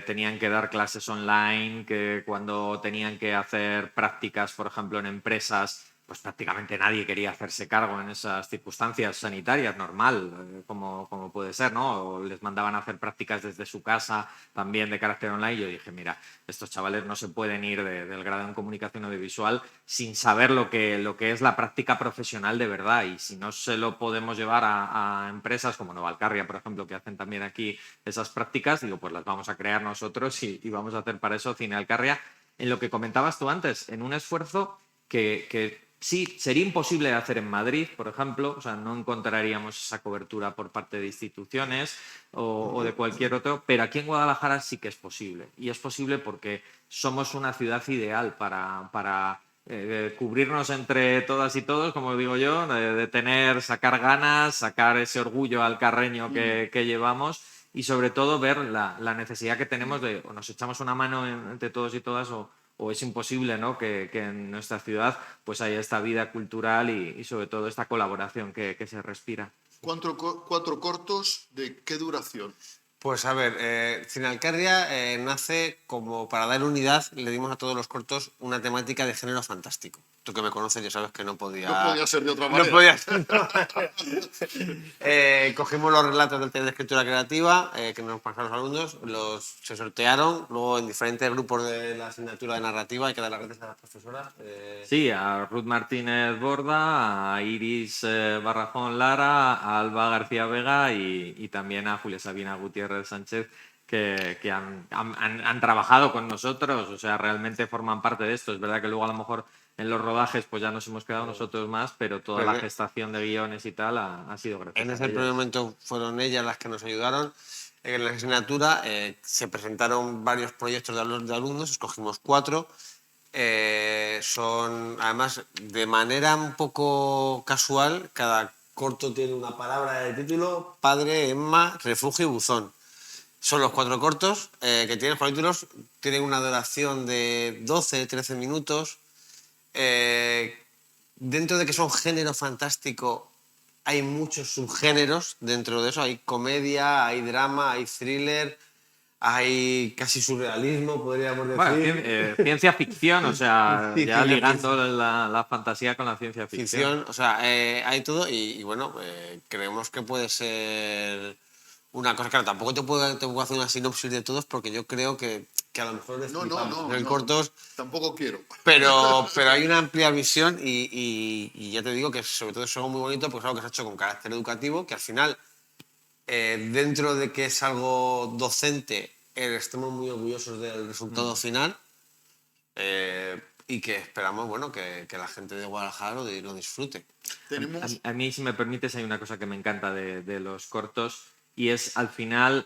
tenían que dar clases online, que cuando tenían que hacer prácticas, por ejemplo, en empresas, pues prácticamente nadie quería hacerse cargo en esas circunstancias sanitarias, normal, como puede ser, ¿no? O les mandaban a hacer prácticas desde su casa, también de carácter online. Yo dije, mira, estos chavales no se pueden ir del grado en comunicación audiovisual sin saber lo que es la práctica profesional de verdad. Y si no se lo podemos llevar a empresas como Novalcarria, por ejemplo, que hacen también aquí esas prácticas, digo, pues las vamos a crear nosotros y vamos a hacer para eso Cine Alcarria. En lo que comentabas tú antes, en un esfuerzo que sí, sería imposible de hacer en Madrid, por ejemplo, o sea, no encontraríamos esa cobertura por parte de instituciones o de cualquier otro, pero aquí en Guadalajara sí que es posible. Y es posible porque somos una ciudad ideal para cubrirnos entre todas y todos, como digo yo, de sacar ganas, sacar ese orgullo alcarreño que llevamos, y sobre todo ver la necesidad que tenemos de o nos echamos una mano entre todos y todas o es imposible, ¿no? que en nuestra ciudad pues haya esta vida cultural y sobre todo esta colaboración que se respira. 4 cortos, ¿de qué duración? Pues a ver, Cine Alcarria nace como para dar unidad, le dimos a todos los cortos una temática de género fantástico. Tú que me conoces ya sabes que no podía... No podía ser de otra No manera. podía ser de otra manera. Cogimos los relatos del taller de escritura creativa que nos pasaron los alumnos, se sortearon, luego en diferentes grupos de la asignatura de narrativa, hay que dar las gracias a las profesoras. Sí, a Ruth Martínez Borda, a Iris Barrajón Lara, a Alba García Vega y también a Julia Sabina Gutiérrez Sánchez, que han trabajado con nosotros, o sea, realmente forman parte de esto. Es verdad que luego a lo mejor en los rodajes pues ya nos hemos quedado nosotros más, pero toda la gestación de guiones y tal ha sido gracias En a ese ellas. primer momento fueron ellas las que nos ayudaron. En la asignatura se presentaron varios proyectos de alumnos, escogimos 4. Son, además, de manera un poco casual, cada corto tiene una palabra de título: Padre, Emma, Refugio y Buzón. Son los 4 cortos que tienen capítulos, tienen una duración de 12-13 minutos. dentro de que son género fantástico, hay muchos subgéneros dentro de eso. Hay comedia, hay drama, hay thriller, hay casi surrealismo, podríamos Bueno, decir. ciencia ficción, o sea, Sí, ya ciencia ligando ficción. la fantasía con la ciencia ficción. Ficción, o sea, hay todo y bueno, creemos que puede ser una cosa. Claro, tampoco te puedo hacer una sinopsis de todos porque yo creo que a lo mejor No, no, destripamos no, en no. cortos, Tampoco quiero. pero hay una amplia visión y ya te digo que sobre todo es algo muy bonito porque es algo que se ha hecho con carácter educativo, que al final, dentro de que es algo docente, estemos muy orgullosos del resultado final. Y que esperamos, bueno, que la gente de Guadalajara lo disfrute. Tenemos... A mí, si me permites, hay una cosa que me encanta de los cortos y es al final,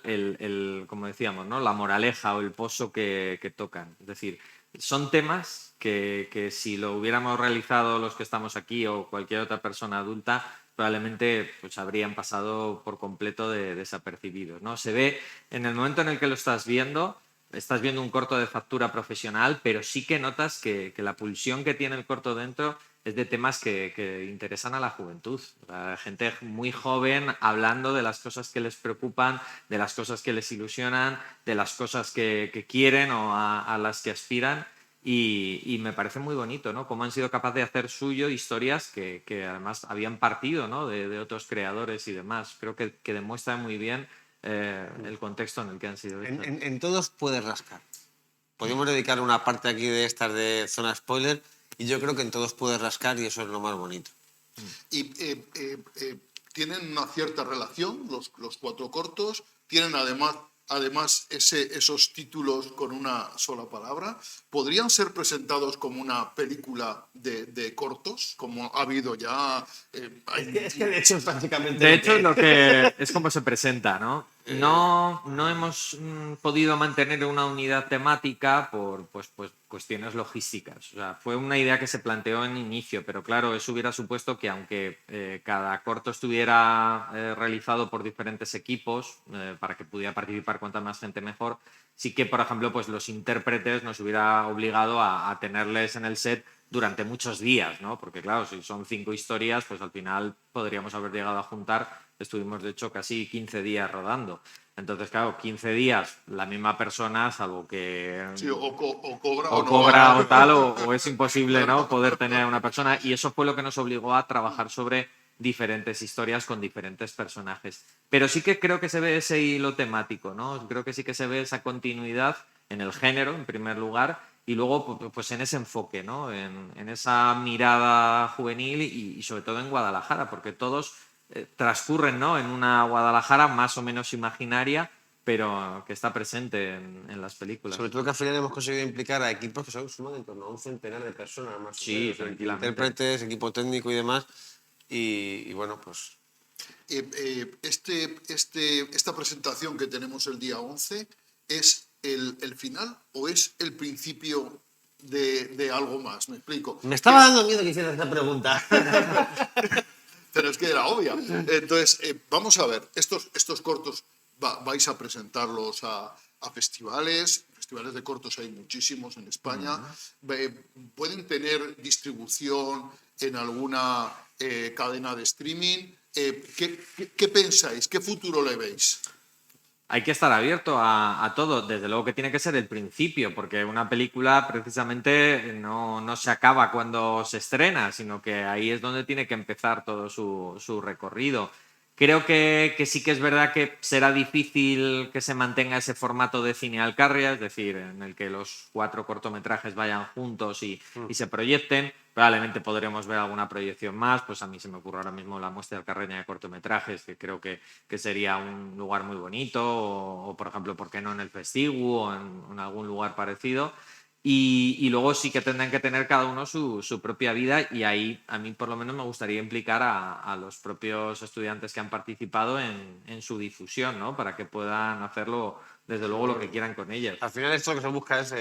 como decíamos, ¿no? La moraleja o el pozo que tocan. Es decir, son temas que si lo hubiéramos realizado los que estamos aquí o cualquier otra persona adulta, probablemente pues, habrían pasado por completo desapercibidos, ¿no? Se ve en el momento en el que lo estás viendo un corto de factura profesional, pero sí que notas que la pulsión que tiene el corto dentro es de temas que interesan a la juventud. La gente muy joven hablando de las cosas que les preocupan, de las cosas que les ilusionan, de las cosas que quieren o a las que aspiran. Y me parece muy bonito, ¿no? Cómo han sido capaces de hacer suyo historias que además habían partido, ¿no? de otros creadores y demás. Creo que demuestra muy bien el contexto en el que han sido hechos. En todos puedes rascar. Podríamos dedicar una parte aquí de estas de zona spoiler y yo creo que en todos puedes rascar y eso es lo más bonito. Y tienen una cierta relación los cuatro cortos, tienen además esos títulos con una sola palabra. ¿Podrían ser presentados como una película de cortos, como ha habido ya? Es que de hecho es prácticamente De lo hecho, que... lo que es como se presenta, ¿no? No hemos podido mantener una unidad temática por pues, cuestiones logísticas. O sea, fue una idea que se planteó en inicio, pero claro, eso hubiera supuesto que aunque cada corto estuviera realizado por diferentes equipos, para que pudiera participar cuanta más gente mejor, sí que, por ejemplo, pues los intérpretes nos hubiera obligado a tenerles en el set durante muchos días, ¿no? Porque claro, si son 5 historias, pues al final podríamos haber llegado a juntar, estuvimos de hecho casi 15 días rodando. Entonces, claro, 15 días la misma persona, salvo que Sí, o cobra o o no cobra va. o tal, o es imposible, ¿no? Claro. Poder tener a una persona. Y eso fue lo que nos obligó a trabajar sobre diferentes historias con diferentes personajes. Pero sí que creo que se ve ese hilo temático, ¿no? Creo que sí que se ve esa continuidad en el género, en primer lugar, y luego pues en ese enfoque, ¿no? En esa mirada juvenil y sobre todo en Guadalajara, porque todos transcurren, ¿no? En una Guadalajara más o menos imaginaria, pero que está presente en las películas. Sobre todo que al final hemos conseguido implicar a equipos que suman en torno a un centenar de personas más o Sí, menos, tranquilamente. intérpretes, equipo técnico y demás. Y bueno, pues Esta presentación que tenemos el día 11 es el final o es el principio de algo más. Me explico. me estaba dando miedo que hicieras esta pregunta. Pero es que era obvia. Entonces, vamos a ver, estos cortos vais a presentarlos a festivales. Festivales de cortos hay muchísimos en España. ¿Pueden tener distribución en alguna cadena de streaming? ¿Qué pensáis? ¿Qué futuro le veis? Hay que estar abierto a todo. Desde luego que tiene que ser el principio, porque una película precisamente no se acaba cuando se estrena, sino que ahí es donde tiene que empezar todo su recorrido. Creo que sí que es verdad que será difícil que se mantenga ese formato de cine Alcarria, es decir, en el que los 4 cortometrajes vayan juntos y se proyecten. Probablemente podremos ver alguna proyección más, pues a mí se me ocurre ahora mismo la muestra alcarreña de cortometrajes, que creo que sería un lugar muy bonito, o, por ejemplo, ¿por qué no en el Festigu o en algún lugar parecido? Y luego sí que tendrán que tener cada uno su propia vida y ahí a mí por lo menos me gustaría implicar a los propios estudiantes que han participado en su difusión, ¿no? Para que puedan hacerlo desde luego lo que quieran con ellas. Al final esto lo que se busca es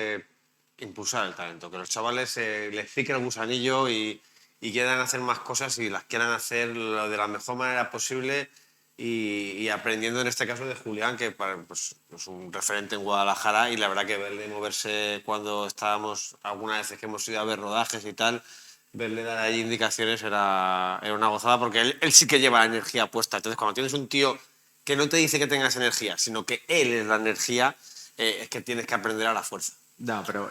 impulsar el talento, que los chavales les pique el gusanillo y quieran hacer más cosas y las quieran hacer de la mejor manera posible y aprendiendo en este caso de Julián, que pues, es un referente en Guadalajara y la verdad que verle moverse cuando estábamos, algunas veces que hemos ido a ver rodajes y tal, verle dar ahí indicaciones era una gozada, porque él sí que lleva la energía puesta. Entonces, cuando tienes un tío que no te dice que tengas energía, sino que él es la energía, es que tienes que aprender a la fuerza. No, pero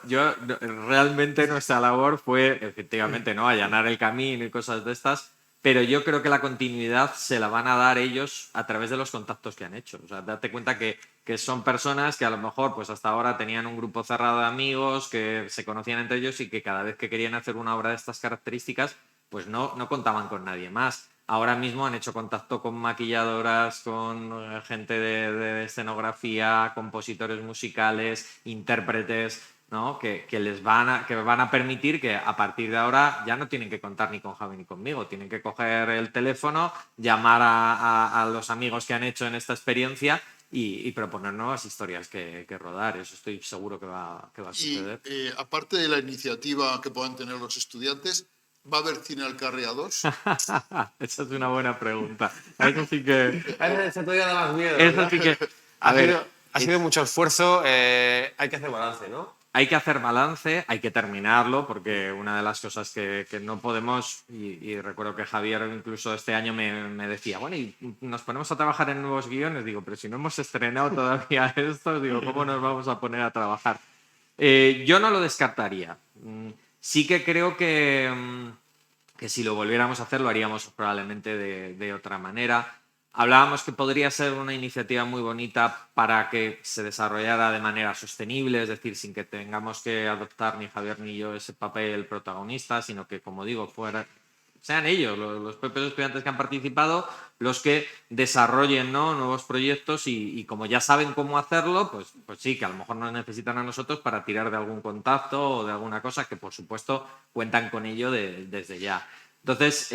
realmente nuestra labor fue, efectivamente, ¿no? Allanar el camino y cosas de estas, pero yo creo que la continuidad se la van a dar ellos a través de los contactos que han hecho. O sea, date cuenta que son personas que a lo mejor pues hasta ahora tenían un grupo cerrado de amigos, que se conocían entre ellos y que cada vez que querían hacer una obra de estas características, pues no contaban con nadie más. Ahora mismo han hecho contacto con maquilladoras, con gente de escenografía, compositores musicales, intérpretes, ¿no? Que van a permitir que a partir de ahora ya no tienen que contar ni con Javi ni conmigo, tienen que coger el teléfono, llamar a los amigos que han hecho en esta experiencia y proponer nuevas historias que rodar. Eso estoy seguro que va a suceder. Y aparte de la iniciativa que puedan tener los estudiantes, ¿va a haber cine Alcarria 2? Esa es una buena pregunta. Eso sí que... Eso todavía da más miedo. Eso sí que... A ver, Ha sido mucho esfuerzo, hay que hacer balance, ¿no? hay que hacer balance, hay que terminarlo, porque una de las cosas que no podemos, y recuerdo que Javier incluso este año me decía, bueno, y nos ponemos a trabajar en nuevos guiones, digo, pero si no hemos estrenado todavía esto, digo, ¿cómo nos vamos a poner a trabajar? Yo no lo descartaría. Sí que creo que si lo volviéramos a hacer lo haríamos probablemente de otra manera. Hablábamos que podría ser una iniciativa muy bonita para que se desarrollara de manera sostenible, es decir, sin que tengamos que adoptar ni Javier ni yo ese papel protagonista, sino que, como digo, sean ellos, los propios estudiantes que han participado, los que desarrollen, ¿no?, nuevos proyectos y como ya saben cómo hacerlo, pues sí, que a lo mejor nos necesitan a nosotros para tirar de algún contacto o de alguna cosa que, por supuesto, cuentan con ello desde ya. Entonces,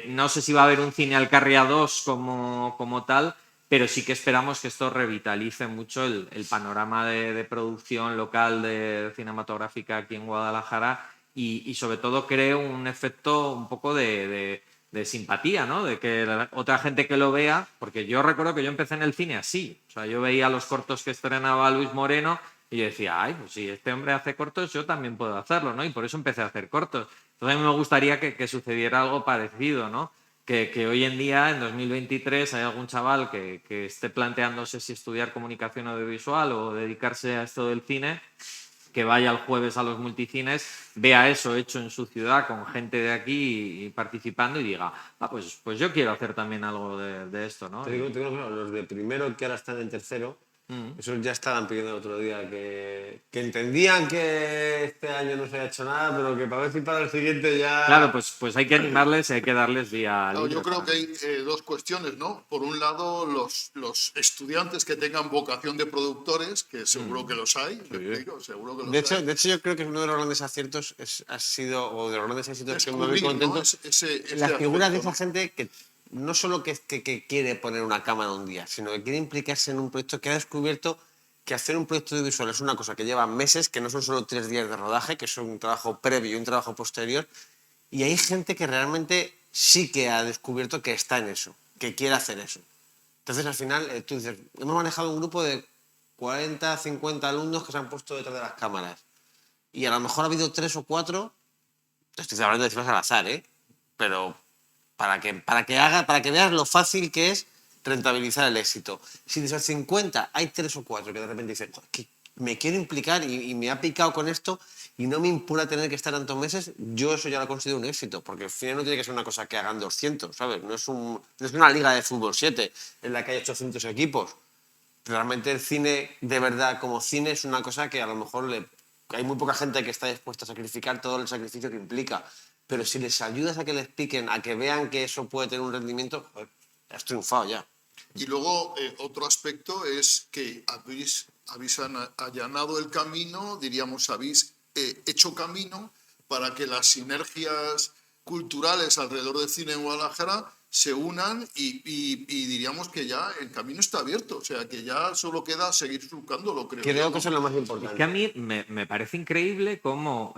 no sé si va a haber un cine Alcarria 2 como tal, pero sí que esperamos que esto revitalice mucho el panorama de producción local de cinematográfica aquí en Guadalajara y sobre todo cree un efecto un poco de simpatía, ¿no? De que otra gente que lo vea, porque yo recuerdo que yo empecé en el cine así, o sea, yo veía los cortos que estrenaba Luis Moreno y yo decía, ay, pues si este hombre hace cortos, yo también puedo hacerlo, ¿no? Y por eso empecé a hacer cortos. Entonces a mí me gustaría que sucediera algo parecido, ¿no? Que hoy en día, en 2023, hay algún chaval que esté planteándose si estudiar comunicación audiovisual o dedicarse a esto del cine, que vaya el jueves a los multicines, vea eso hecho en su ciudad con gente de aquí y participando y diga, pues yo quiero hacer también algo de esto, ¿no? Te digo, los de primero que ahora están en tercero, esos ya estaban pidiendo el otro día que entendían que este año no se ha hecho nada, pero que para ver si para el siguiente ya... Claro, pues hay que animarles y hay que darles vía Claro, libre. yo creo que hay dos cuestiones, ¿no? Por un lado, los estudiantes que tengan vocación de productores, que seguro que los hay, ¿me explico? Seguro que los hay. De hecho, yo creo que uno de los grandes aciertos ha sido, o de los grandes éxitos que me voy Descubrir, ¿no? contento, Ese la figura de aspecto, esa gente que no solo que quiere poner una cámara un día, sino que quiere implicarse en un proyecto, que ha descubierto que hacer un proyecto audiovisual es una cosa que lleva meses, que no son solo 3 días de rodaje, que es un trabajo previo y un trabajo posterior, y hay gente que realmente sí que ha descubierto que está en eso, que quiere hacer eso. Entonces, al final, tú dices, hemos manejado un grupo de 40, 50 alumnos que se han puesto detrás de las cámaras, y a lo mejor ha habido 3 o 4, te estoy hablando de cifras al azar, pero para que veas lo fácil que es rentabilizar el éxito. Si de esos 50 hay 3 o 4 que de repente dicen, que me quiero implicar y me ha picado con esto y no me impura tener que estar tantos meses, yo eso ya lo considero un éxito, porque al final no tiene que ser una cosa que hagan 200, ¿sabes? No es una liga de fútbol 7 en la que hay 800 equipos. Realmente el cine, de verdad, como cine, es una cosa que a lo mejor hay muy poca gente que está dispuesta a sacrificar todo el sacrificio que implica. Pero si les ayudas a que les piquen, a que vean que eso puede tener un rendimiento, has triunfado ya. Y luego otro aspecto es que habéis allanado el camino, diríamos, habéis hecho camino para que las sinergias culturales alrededor del cine en Guadalajara se unan y diríamos que ya el camino está abierto, o sea, que ya solo queda seguir surcándolo, creo yo, Creo ¿no? que eso es lo más Es importante. que a mí me parece increíble cómo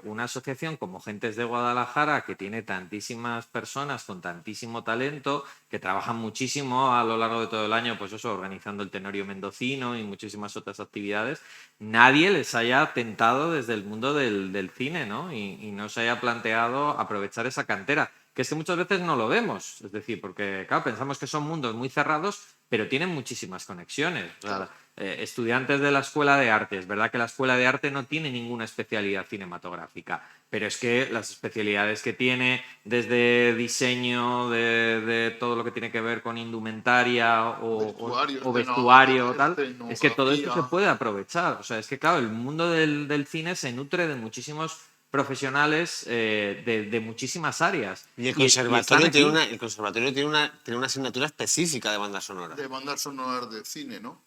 una asociación como Gentes de Guadalajara, que tiene tantísimas personas con tantísimo talento, que trabajan muchísimo a lo largo de todo el año, pues eso, organizando el Tenorio Mendocino y muchísimas otras actividades, nadie les haya tentado desde el mundo del cine, ¿no? Y no se haya planteado aprovechar esa cantera, que es que muchas veces no lo vemos, es decir, porque claro, pensamos que son mundos muy cerrados, pero tienen muchísimas conexiones. O sea, estudiantes de la Escuela de Arte, es verdad que la Escuela de Arte no tiene ninguna especialidad cinematográfica, pero es que las especialidades que tiene, desde diseño, de todo lo que tiene que ver con indumentaria Vestuario, o vestuario o tal, es que todo esto se escenografía. puede aprovechar. O sea, es que claro, el mundo del cine se nutre de muchísimos profesionales de muchísimas áreas. Y el Y están conservatorio tiene aquí. el conservatorio tiene una asignatura específica de banda sonora. De bandas sonoras de cine, ¿no?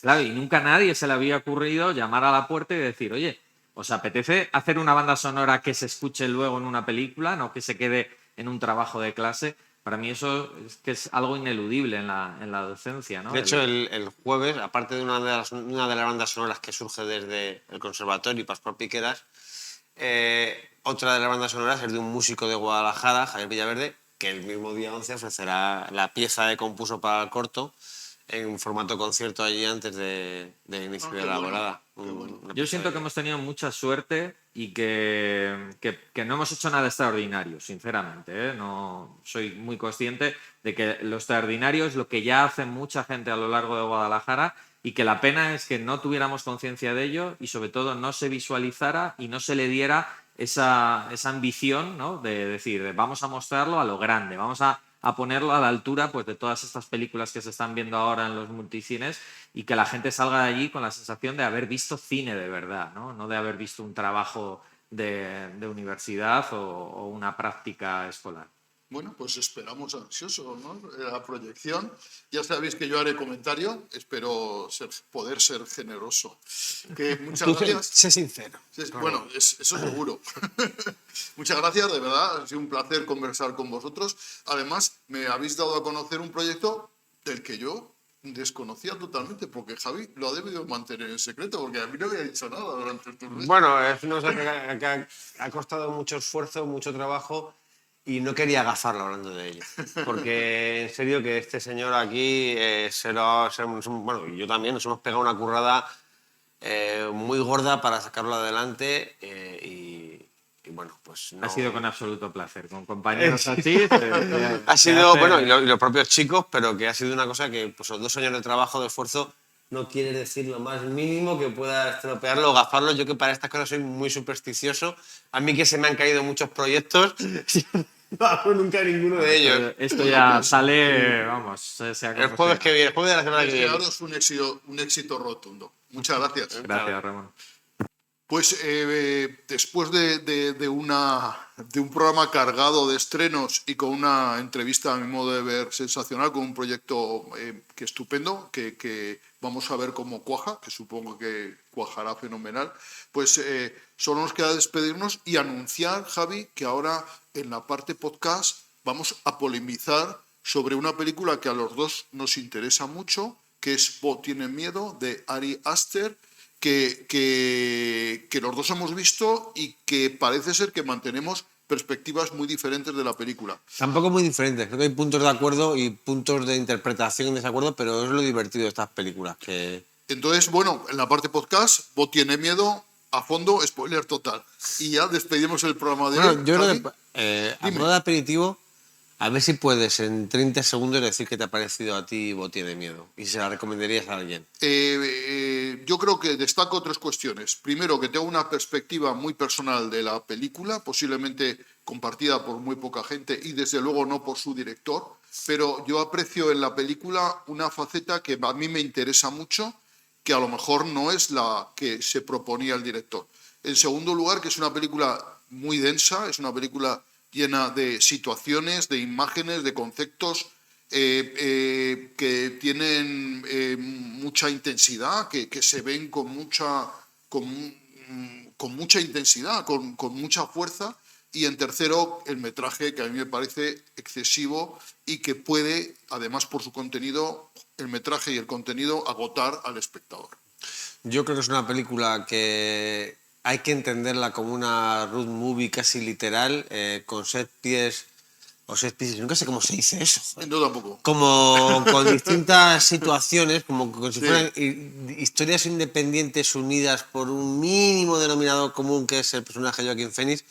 Claro, y nunca a nadie se le había ocurrido llamar a la puerta y decir, oye, ¿os apetece hacer una banda sonora que se escuche luego en una película, no que se quede en un trabajo de clase? Para mí eso es que es algo ineludible en la docencia, ¿no? De hecho, el jueves, aparte de una de las bandas sonoras que surge desde el conservatorio y Pascual Piqueras, otra de las bandas sonoras es de un músico de Guadalajara, Javier Villaverde, que el mismo día 11 ofrecerá la pieza que compuso para el corto en formato concierto allí antes del inicio Ah, de qué la bueno, velada. qué bueno. Una Yo pieza siento que hemos tenido mucha suerte y que no hemos hecho nada extraordinario, sinceramente, ¿eh? No, soy muy consciente de que lo extraordinario es lo que ya hace mucha gente a lo largo de Guadalajara y que la pena es que no tuviéramos conciencia de ello y sobre todo no se visualizara y no se le diera esa ambición, ¿no? De decir, vamos a mostrarlo a lo grande, vamos a ponerlo a la altura pues, de todas estas películas que se están viendo ahora en los multicines y que la gente salga de allí con la sensación de haber visto cine de verdad, no, no de haber visto un trabajo de universidad o una práctica escolar. Bueno, pues esperamos ansiosos, ¿no? La proyección. Ya sabéis que yo haré comentario, espero poder ser generoso. Que muchas gracias. Sé sincero. Bueno, eso seguro. Muchas gracias, de verdad. Ha sido un placer conversar con vosotros. Además, me habéis dado a conocer un proyecto del que yo desconocía totalmente, porque Javi lo ha debido mantener en secreto, porque a mí no me ha dicho nada durante estos meses. Bueno, es una cosa que ha costado mucho esfuerzo, mucho trabajo y no quería agafarlo hablando de ello. Porque en serio que este señor aquí, bueno, y yo también, nos hemos pegado una currada muy gorda para sacarlo adelante y bueno, pues no... Ha sido con absoluto placer, con compañeros así. Ha sido, bueno, y los propios chicos, pero que ha sido una cosa que, pues, 2 años de trabajo, de esfuerzo, no quiere decir lo más mínimo que pueda estropearlo o gafarlo. Yo que para estas cosas soy muy supersticioso. A mí que se me han caído muchos proyectos, no hago nunca ninguno de ellos. Esto ya sale, vamos, sea El como jueves sea. que viene, el jueves de la semana que viene. Desearos un éxito rotundo. Muchas gracias. Gracias, Ramón. Pues después de un programa cargado de estrenos y con una entrevista, a mi modo de ver, sensacional, con un proyecto que estupendo, que vamos a ver cómo cuaja, que supongo que cuajará fenomenal, pues solo nos queda despedirnos y anunciar, Javi, que ahora en la parte podcast vamos a polemizar sobre una película que a los dos nos interesa mucho, que es Bo tiene miedo, de Ari Aster, que los dos hemos visto y que parece ser que mantenemos perspectivas muy diferentes de la película. Tampoco muy diferentes. Creo que hay puntos de acuerdo y puntos de interpretación en desacuerdo, pero es lo divertido de estas películas. Entonces, bueno, en la parte podcast, Bo tiene miedo, a fondo, spoiler total. Y ya despedimos el programa de hoy. Bueno, yo Javi. creo que a Dime. modo de aperitivo, a ver si puedes en 30 segundos decir qué te ha parecido a ti Bo tiene miedo y se la recomendarías a alguien. Yo creo que destaco 3 cuestiones. Primero, que tengo una perspectiva muy personal de la película, posiblemente compartida por muy poca gente y desde luego no por su director, pero yo aprecio en la película una faceta que a mí me interesa mucho, que a lo mejor no es la que se proponía el director. En segundo lugar, que es una película muy densa, es una película llena de situaciones, de imágenes, de conceptos que tienen mucha intensidad, que se ven con mucha intensidad, con mucha fuerza Y en tercero, el metraje, que a mí me parece excesivo y que puede, además por su contenido, el metraje y el contenido, agotar al espectador. Yo creo que es una película que hay que entenderla como una road movie casi literal, con set piece o set pieces, nunca sé cómo se dice eso. Joder. Yo tampoco. Como con distintas situaciones, como si Sí. fueran historias independientes unidas por un mínimo denominador común que es el personaje de Joaquin Phoenix,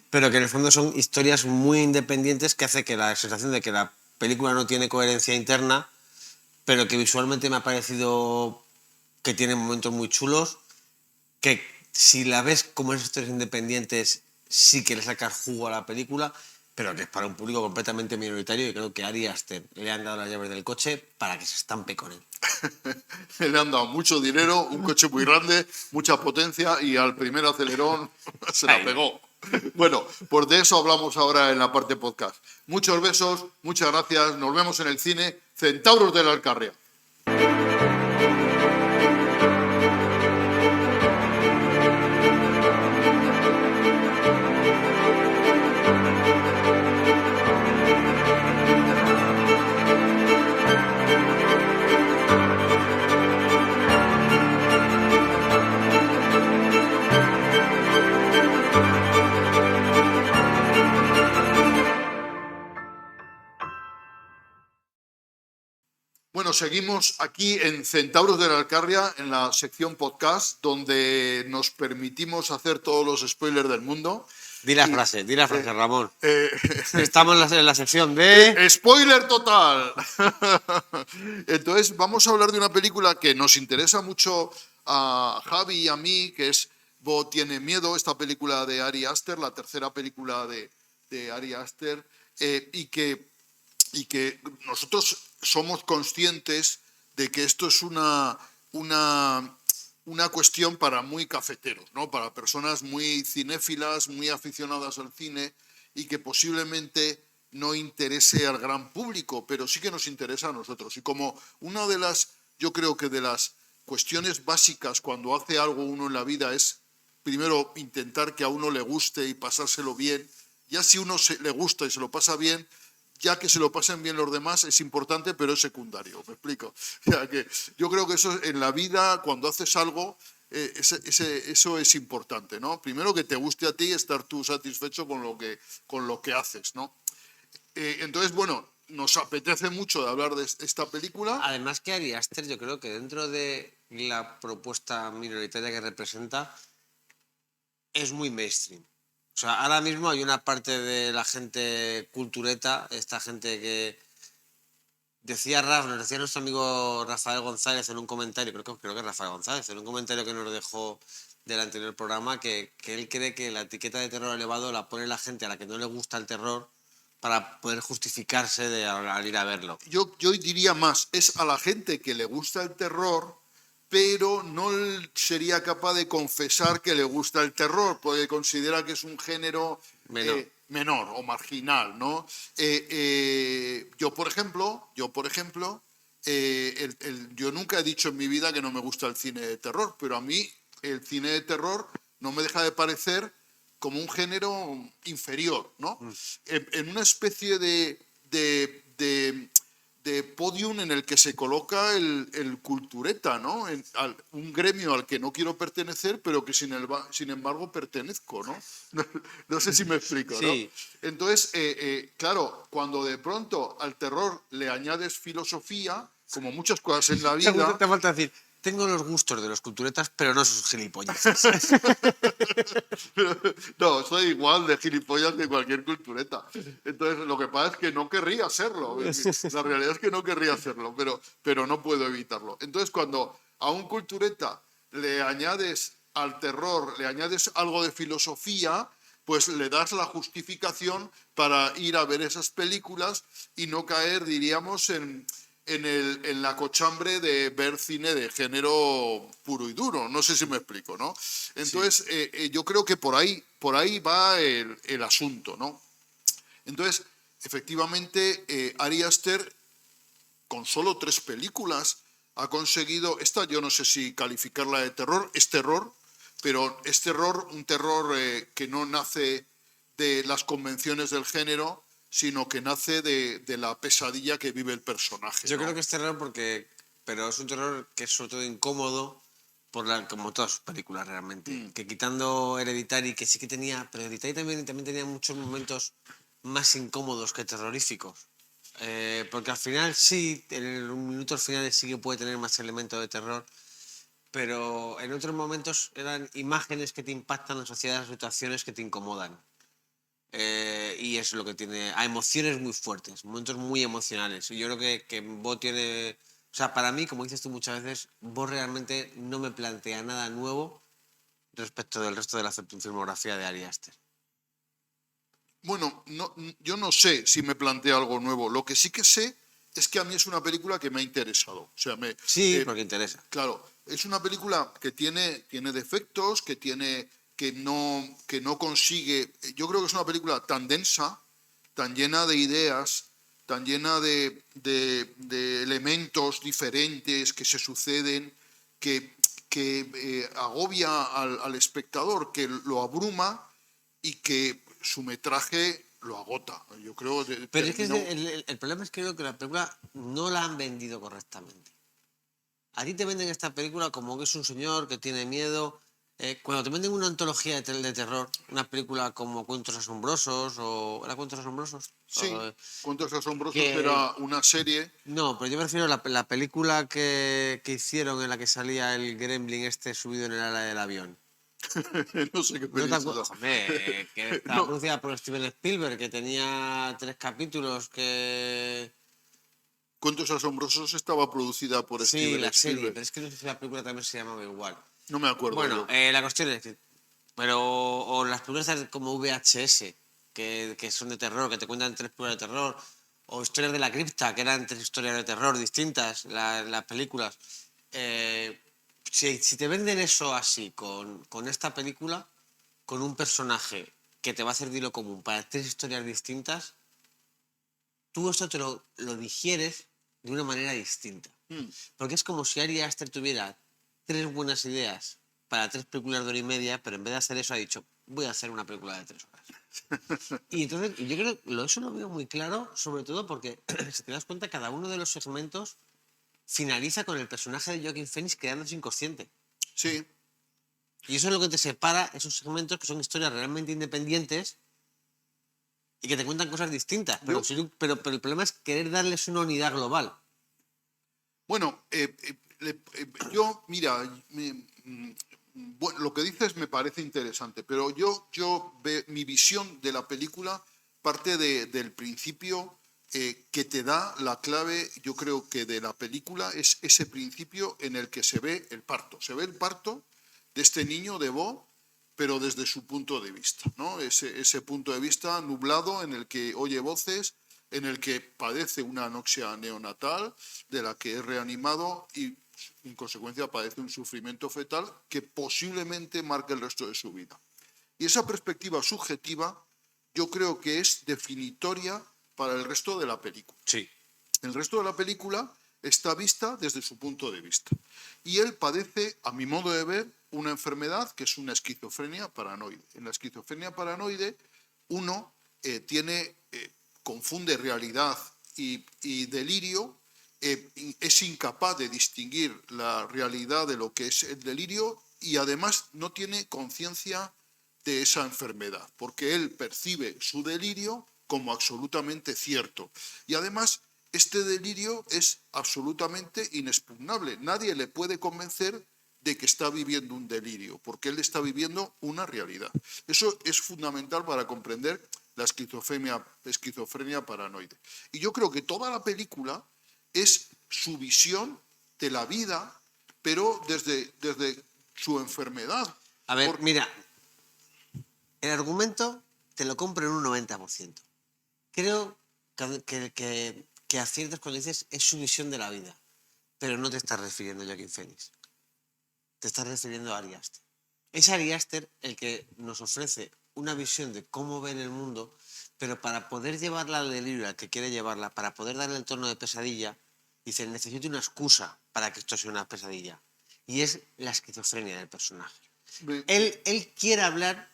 pero que en el fondo son historias muy independientes que hace que la sensación de que la película no tiene coherencia interna, pero que visualmente me ha parecido que tiene momentos muy chulos, que si la ves como esas historias independientes sí que le sacas jugo a la película, pero que es para un público completamente minoritario y creo que a Ari Aster le han dado las llaves del coche para que se estampe con él. Le han dado mucho dinero, un coche muy grande, mucha potencia y al primer acelerón se la pegó. Bueno, pues de eso hablamos ahora en la parte podcast. Muchos besos, muchas gracias, nos vemos en el cine. Centauros de la Alcarria. Bueno, seguimos aquí en Centauros de la Alcarria, en la sección podcast, donde nos permitimos hacer todos los spoilers del mundo. Di la frase, Ramón. Estamos en la sección de... ¡Spoiler total! Entonces, vamos a hablar de una película que nos interesa mucho a Javi y a mí, que es Bo tiene miedo, esta película de Ari Aster, la tercera película de Ari Aster, y que nosotros somos conscientes de que esto es una cuestión para muy cafeteros, ¿no? Para personas muy cinéfilas, muy aficionadas al cine y que posiblemente no interese al gran público, pero sí que nos interesa a nosotros. Y como una de las, yo creo que de las cuestiones básicas cuando hace algo uno en la vida es, primero, intentar que a uno le guste y pasárselo bien. Ya si uno le gusta y se lo pasa bien, ya que se lo pasen bien los demás es importante, pero es secundario, ¿me explico? O sea, que yo creo que eso en la vida, cuando haces algo, eso es importante, ¿no? Primero que te guste a ti, estar tú satisfecho con lo que haces, ¿no? Entonces, bueno, nos apetece mucho de hablar de esta película. Además que Ari Aster, yo creo que dentro de la propuesta minoritaria que representa, es muy mainstream. O sea, ahora mismo hay una parte de la gente cultureta, esta gente que nos decía nuestro amigo Rafael González en un comentario, creo que es Rafael González, en un comentario que nos dejó del anterior programa, que él cree que la etiqueta de terror elevado la pone la gente a la que no le gusta el terror para poder justificarse al ir a verlo. Yo diría más, es a la gente que le gusta el terror, pero no sería capaz de confesar que le gusta el terror, porque considera que es un género menor o marginal, ¿no? Yo, por ejemplo, yo nunca he dicho en mi vida que no me gusta el cine de terror, pero a mí el cine de terror no me deja de parecer como un género inferior, ¿no? En una especie de podium en el que se coloca el cultureta, ¿no? Un gremio al que no quiero pertenecer, pero que sin embargo pertenezco, ¿no? No sé si me explico, ¿no? Sí. Entonces, claro, cuando de pronto al terror le añades filosofía, como muchas cosas en la vida... Te falta decir, tengo los gustos de los culturetas, pero no sus gilipollas. No, soy igual de gilipollas que cualquier cultureta. Entonces, lo que pasa es que no querría serlo. La realidad es que no querría hacerlo, pero no puedo evitarlo. Entonces, cuando a un cultureta le añades al terror, le añades algo de filosofía, pues le das la justificación para ir a ver esas películas y no caer, diríamos, en la cochambre de ver cine de género puro y duro. No sé si me explico, ¿no? Entonces, sí. Yo creo que por ahí va el asunto, ¿no? Entonces, efectivamente, Ari Aster, con solo 3 películas, ha conseguido... Esta yo no sé si calificarla de terror, es terror, pero es terror, un terror que no nace de las convenciones del género, sino que nace de la pesadilla que vive el personaje. Yo ¿no? creo que es terror pero es un terror que es sobre todo incómodo, como todas sus películas realmente. Que quitando Hereditary, que sí que tenía, pero Hereditary también tenía muchos momentos más incómodos que terroríficos. Porque al final sí, en los minutos finales sí que puede tener más elementos de terror, pero en otros momentos eran imágenes que te impactan asociadas a situaciones que te incomodan. Y es lo que tiene, a emociones muy fuertes, momentos muy emocionales. Y yo creo que Bo tiene, o sea, para mí, como dices tú muchas veces, Bo realmente no me plantea nada nuevo respecto del resto de la filmografía de Ari Aster. Bueno, yo no sé si me plantea algo nuevo. Lo que sí que sé es que a mí es una película que me ha interesado. O sea, Sí, porque interesa. claro, es una película que tiene defectos, que no consigue. Yo creo que es una película tan densa, tan llena de ideas, tan llena de elementos diferentes que se suceden, que agobia al espectador, que lo abruma y que su metraje lo agota. Yo creo que Pero es que terminó. el problema es que creo que la película no la han vendido correctamente. A ti te venden esta película como que es un señor que tiene miedo. Cuando te venden una antología de terror, una película como Cuentos Asombrosos o... ¿Era Cuentos Asombrosos? Sí, Cuentos Asombrosos Que... era una serie. No, pero yo me refiero a la película que hicieron en la que salía el gremlin este subido en el ala del avión. No sé qué ¿No te peli es acuerdas? esa. Hombre, que estaba No, producida por Steven Spielberg, que tenía 3 capítulos que... Cuentos Asombrosos estaba producida por Sí, Steven la serie, Spielberg. pero es que no sé si la película también se llamaba igual. No me acuerdo Bueno, yo. la cuestión es que... Pero, o las películas como VHS, que son de terror, que te cuentan 3 películas de terror, o Historias de la Cripta, que eran 3 historias de terror distintas, las películas. Si te venden eso así, con esta película, con un personaje que te va a hacer de lo común para 3 historias distintas, tú esto lo digieres de una manera distinta. Mm. Porque es como si Ari Aster tuviera 3 buenas ideas para 3 películas de hora y media, pero en vez de hacer eso ha dicho, voy a hacer una película de 3 horas. Y entonces, yo creo que eso lo veo muy claro, sobre todo porque, si te das cuenta, cada uno de los segmentos finaliza con el personaje de Joaquin Phoenix quedándose inconsciente. Sí, Y eso es lo que te separa esos segmentos que son historias realmente independientes y que te cuentan cosas distintas. Pero, yo, pero el problema es querer darles una unidad global. bueno, yo, mira, bueno, lo que dices me parece interesante, pero mi visión de la película parte del principio que te da la clave, yo creo que de la película es ese principio en el que se ve el parto. Se ve el parto de este niño de Bo, pero desde su punto de vista, ¿no? Ese punto de vista nublado en el que oye voces, en el que padece una anoxia neonatal, de la que es reanimado y en consecuencia padece un sufrimiento fetal que posiblemente marque el resto de su vida. Y esa perspectiva subjetiva yo creo que es definitoria para el resto de la película. Sí. El resto de la película está vista desde su punto de vista. Y él padece, a mi modo de ver, una enfermedad que es una esquizofrenia paranoide. En la esquizofrenia paranoide uno confunde realidad y delirio, es incapaz de distinguir la realidad de lo que es el delirio y además no tiene conciencia de esa enfermedad, porque él percibe su delirio como absolutamente cierto. Y además este delirio es absolutamente inexpugnable. Nadie le puede convencer de que está viviendo un delirio, porque él está viviendo una realidad. Eso es fundamental para comprender la esquizofrenia paranoide. Y yo creo que toda la película es su visión de la vida, pero desde su enfermedad. A ver, mira, el argumento te lo compro en un 90%. Creo que aciertas cuando dices es su visión de la vida, pero no te estás refiriendo a Joaquin Phoenix. Te estás refiriendo a Ari Aster. Es Ari Aster el que nos ofrece una visión de cómo ver el mundo, pero para poder llevarla al delirio al que quiere llevarla, para poder darle el tono de pesadilla, dice, necesito una excusa para que esto sea una pesadilla. Y es la esquizofrenia del personaje. Él quiere hablar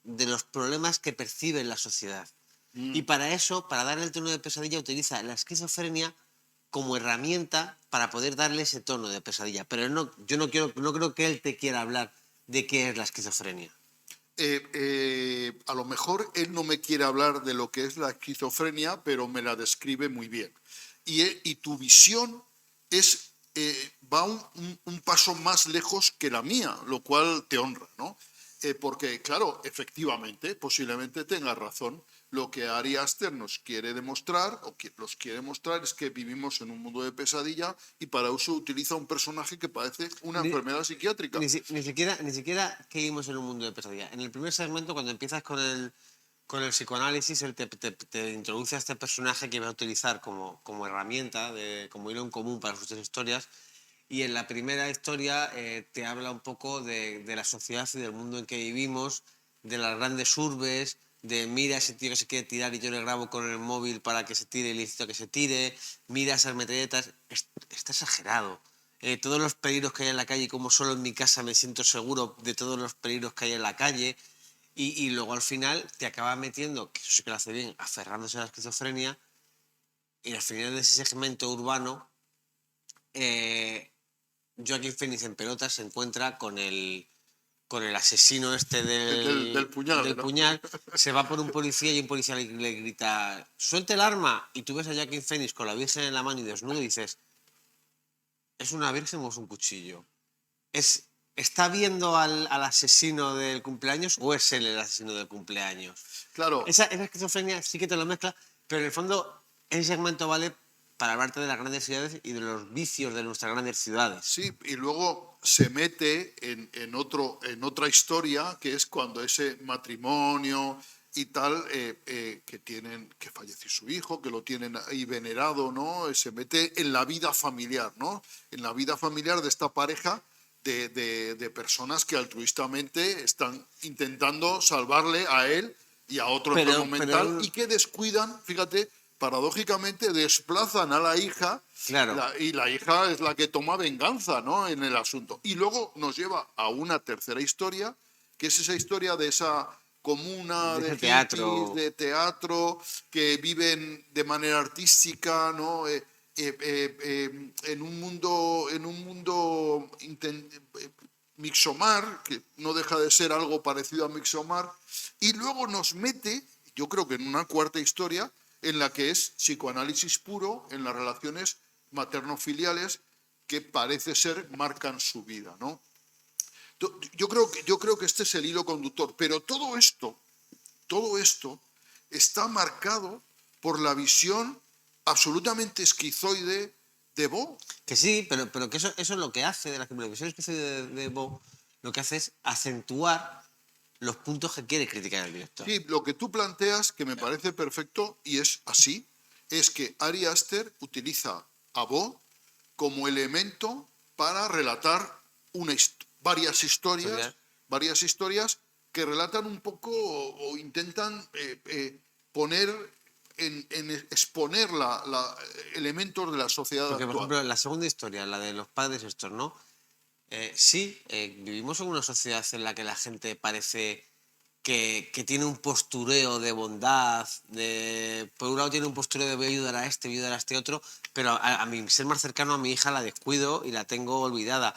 de los problemas que percibe la sociedad. Y para eso, para darle el tono de pesadilla, utiliza la esquizofrenia como herramienta para poder darle ese tono de pesadilla. Pero yo no creo que él te quiera hablar de qué es la esquizofrenia. A lo mejor él no me quiere hablar de lo que es la esquizofrenia, pero me la describe muy bien. Y tu visión va un paso más lejos que la mía, lo cual te honra, ¿no? Porque, claro, efectivamente, posiblemente tenga razón. Lo que Ari Aster nos quiere demostrar, o que nos quiere mostrar, es que vivimos en un mundo de pesadilla y para eso utiliza un personaje que parece una enfermedad psiquiátrica. Ni siquiera que vivimos en un mundo de pesadilla. En el primer segmento, cuando empiezas con el psicoanálisis, él te introduce a este personaje que va a utilizar como herramienta, como hilo en común para sus tres historias. Y en la primera historia te habla un poco de la sociedad y del mundo en que vivimos, de las grandes urbes, de mira a ese tío que se quiere tirar y yo le grabo con el móvil para que se tire y le incito a que se tire, mira esas metralletas. Está exagerado. Todos los peligros que hay en la calle, como solo en mi casa me siento seguro de todos los peligros que hay en la calle. Y luego al final te acaba metiendo, que eso sí que lo hace bien, aferrándose a la esquizofrenia. Y al final de ese segmento urbano, Joaquin Phoenix en pelotas se encuentra con el asesino este Del puñal, del ¿no? puñal, se va por un policía y un policía le grita suelte el arma, y tú ves a Joaquin Phoenix con la virgen en la mano y desnudo y dices, ¿es una virgen o es un cuchillo? ¿Está viendo al asesino del cumpleaños o es él el asesino del cumpleaños? Claro. Esa esquizofrenia sí que te lo mezcla, pero en el fondo ese segmento vale para hablarte de las grandes ciudades y de los vicios de nuestras grandes ciudades. Sí, y luego se mete en otra historia, que es cuando ese matrimonio y tal, que falleció su hijo, que lo tienen ahí venerado, ¿no? Se mete en la vida familiar, ¿no? En la vida familiar de esta pareja de personas que altruistamente están intentando salvarle a él y a otro enfermo mental y que descuidan, fíjate, paradójicamente desplazan a la hija. Claro. Y la hija es la que toma venganza, ¿no?, en el asunto. Y luego nos lleva a una tercera historia, que es esa historia de esa comuna de hippies, de teatro, que viven de manera artística, ¿no? En un mundo Midsommar, que no deja de ser algo parecido a Midsommar, y luego nos mete, yo creo que en una cuarta historia, en la que es psicoanálisis puro en las relaciones materno-filiales que parece ser marcan su vida, ¿no? Yo creo que este es el hilo conductor, pero todo esto está marcado por la visión absolutamente esquizoide de Bo. Que sí, pero que eso es lo que hace de la visión esquizoide de Bo, lo que hace es acentuar los puntos que quiere criticar el director. Sí, lo que tú planteas, que me parece perfecto, y es así, es que Ari Aster utiliza a Bo como elemento para relatar varias historias que relatan un poco o intentan exponer elementos de la sociedad Porque, actual. por ejemplo, la segunda historia, la de los padres estos, ¿no? Vivimos en una sociedad en la que la gente parece que tiene un postureo de bondad, por un lado tiene un postureo de voy a ayudar a este, voy a ayudar a este otro, pero a mi ser más cercano a mi hija la descuido y la tengo olvidada.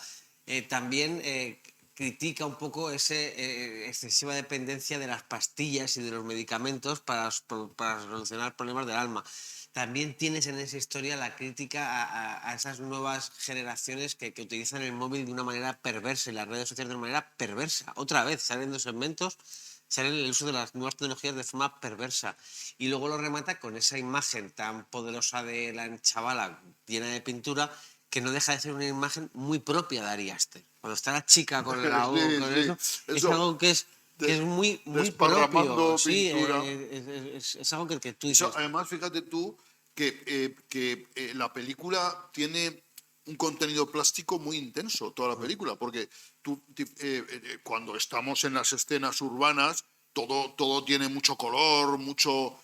También critica un poco esa excesiva dependencia de las pastillas y de los medicamentos para solucionar problemas del alma. También tienes en esa historia la crítica a esas nuevas generaciones que utilizan el móvil de una manera perversa y las redes sociales de una manera perversa. Otra vez, salen dos segmentos, salen el uso de las nuevas tecnologías de forma perversa. Y luego lo remata con esa imagen tan poderosa de la chavala llena de pintura, que no deja de ser una imagen muy propia de Ari Aster. Cuando está la chica con el eso, es algo que es muy propio. Sí, es algo que tú dices. Además, fíjate tú que la película tiene un contenido plástico muy intenso, toda la película, porque cuando estamos en las escenas urbanas, todo tiene mucho color, mucho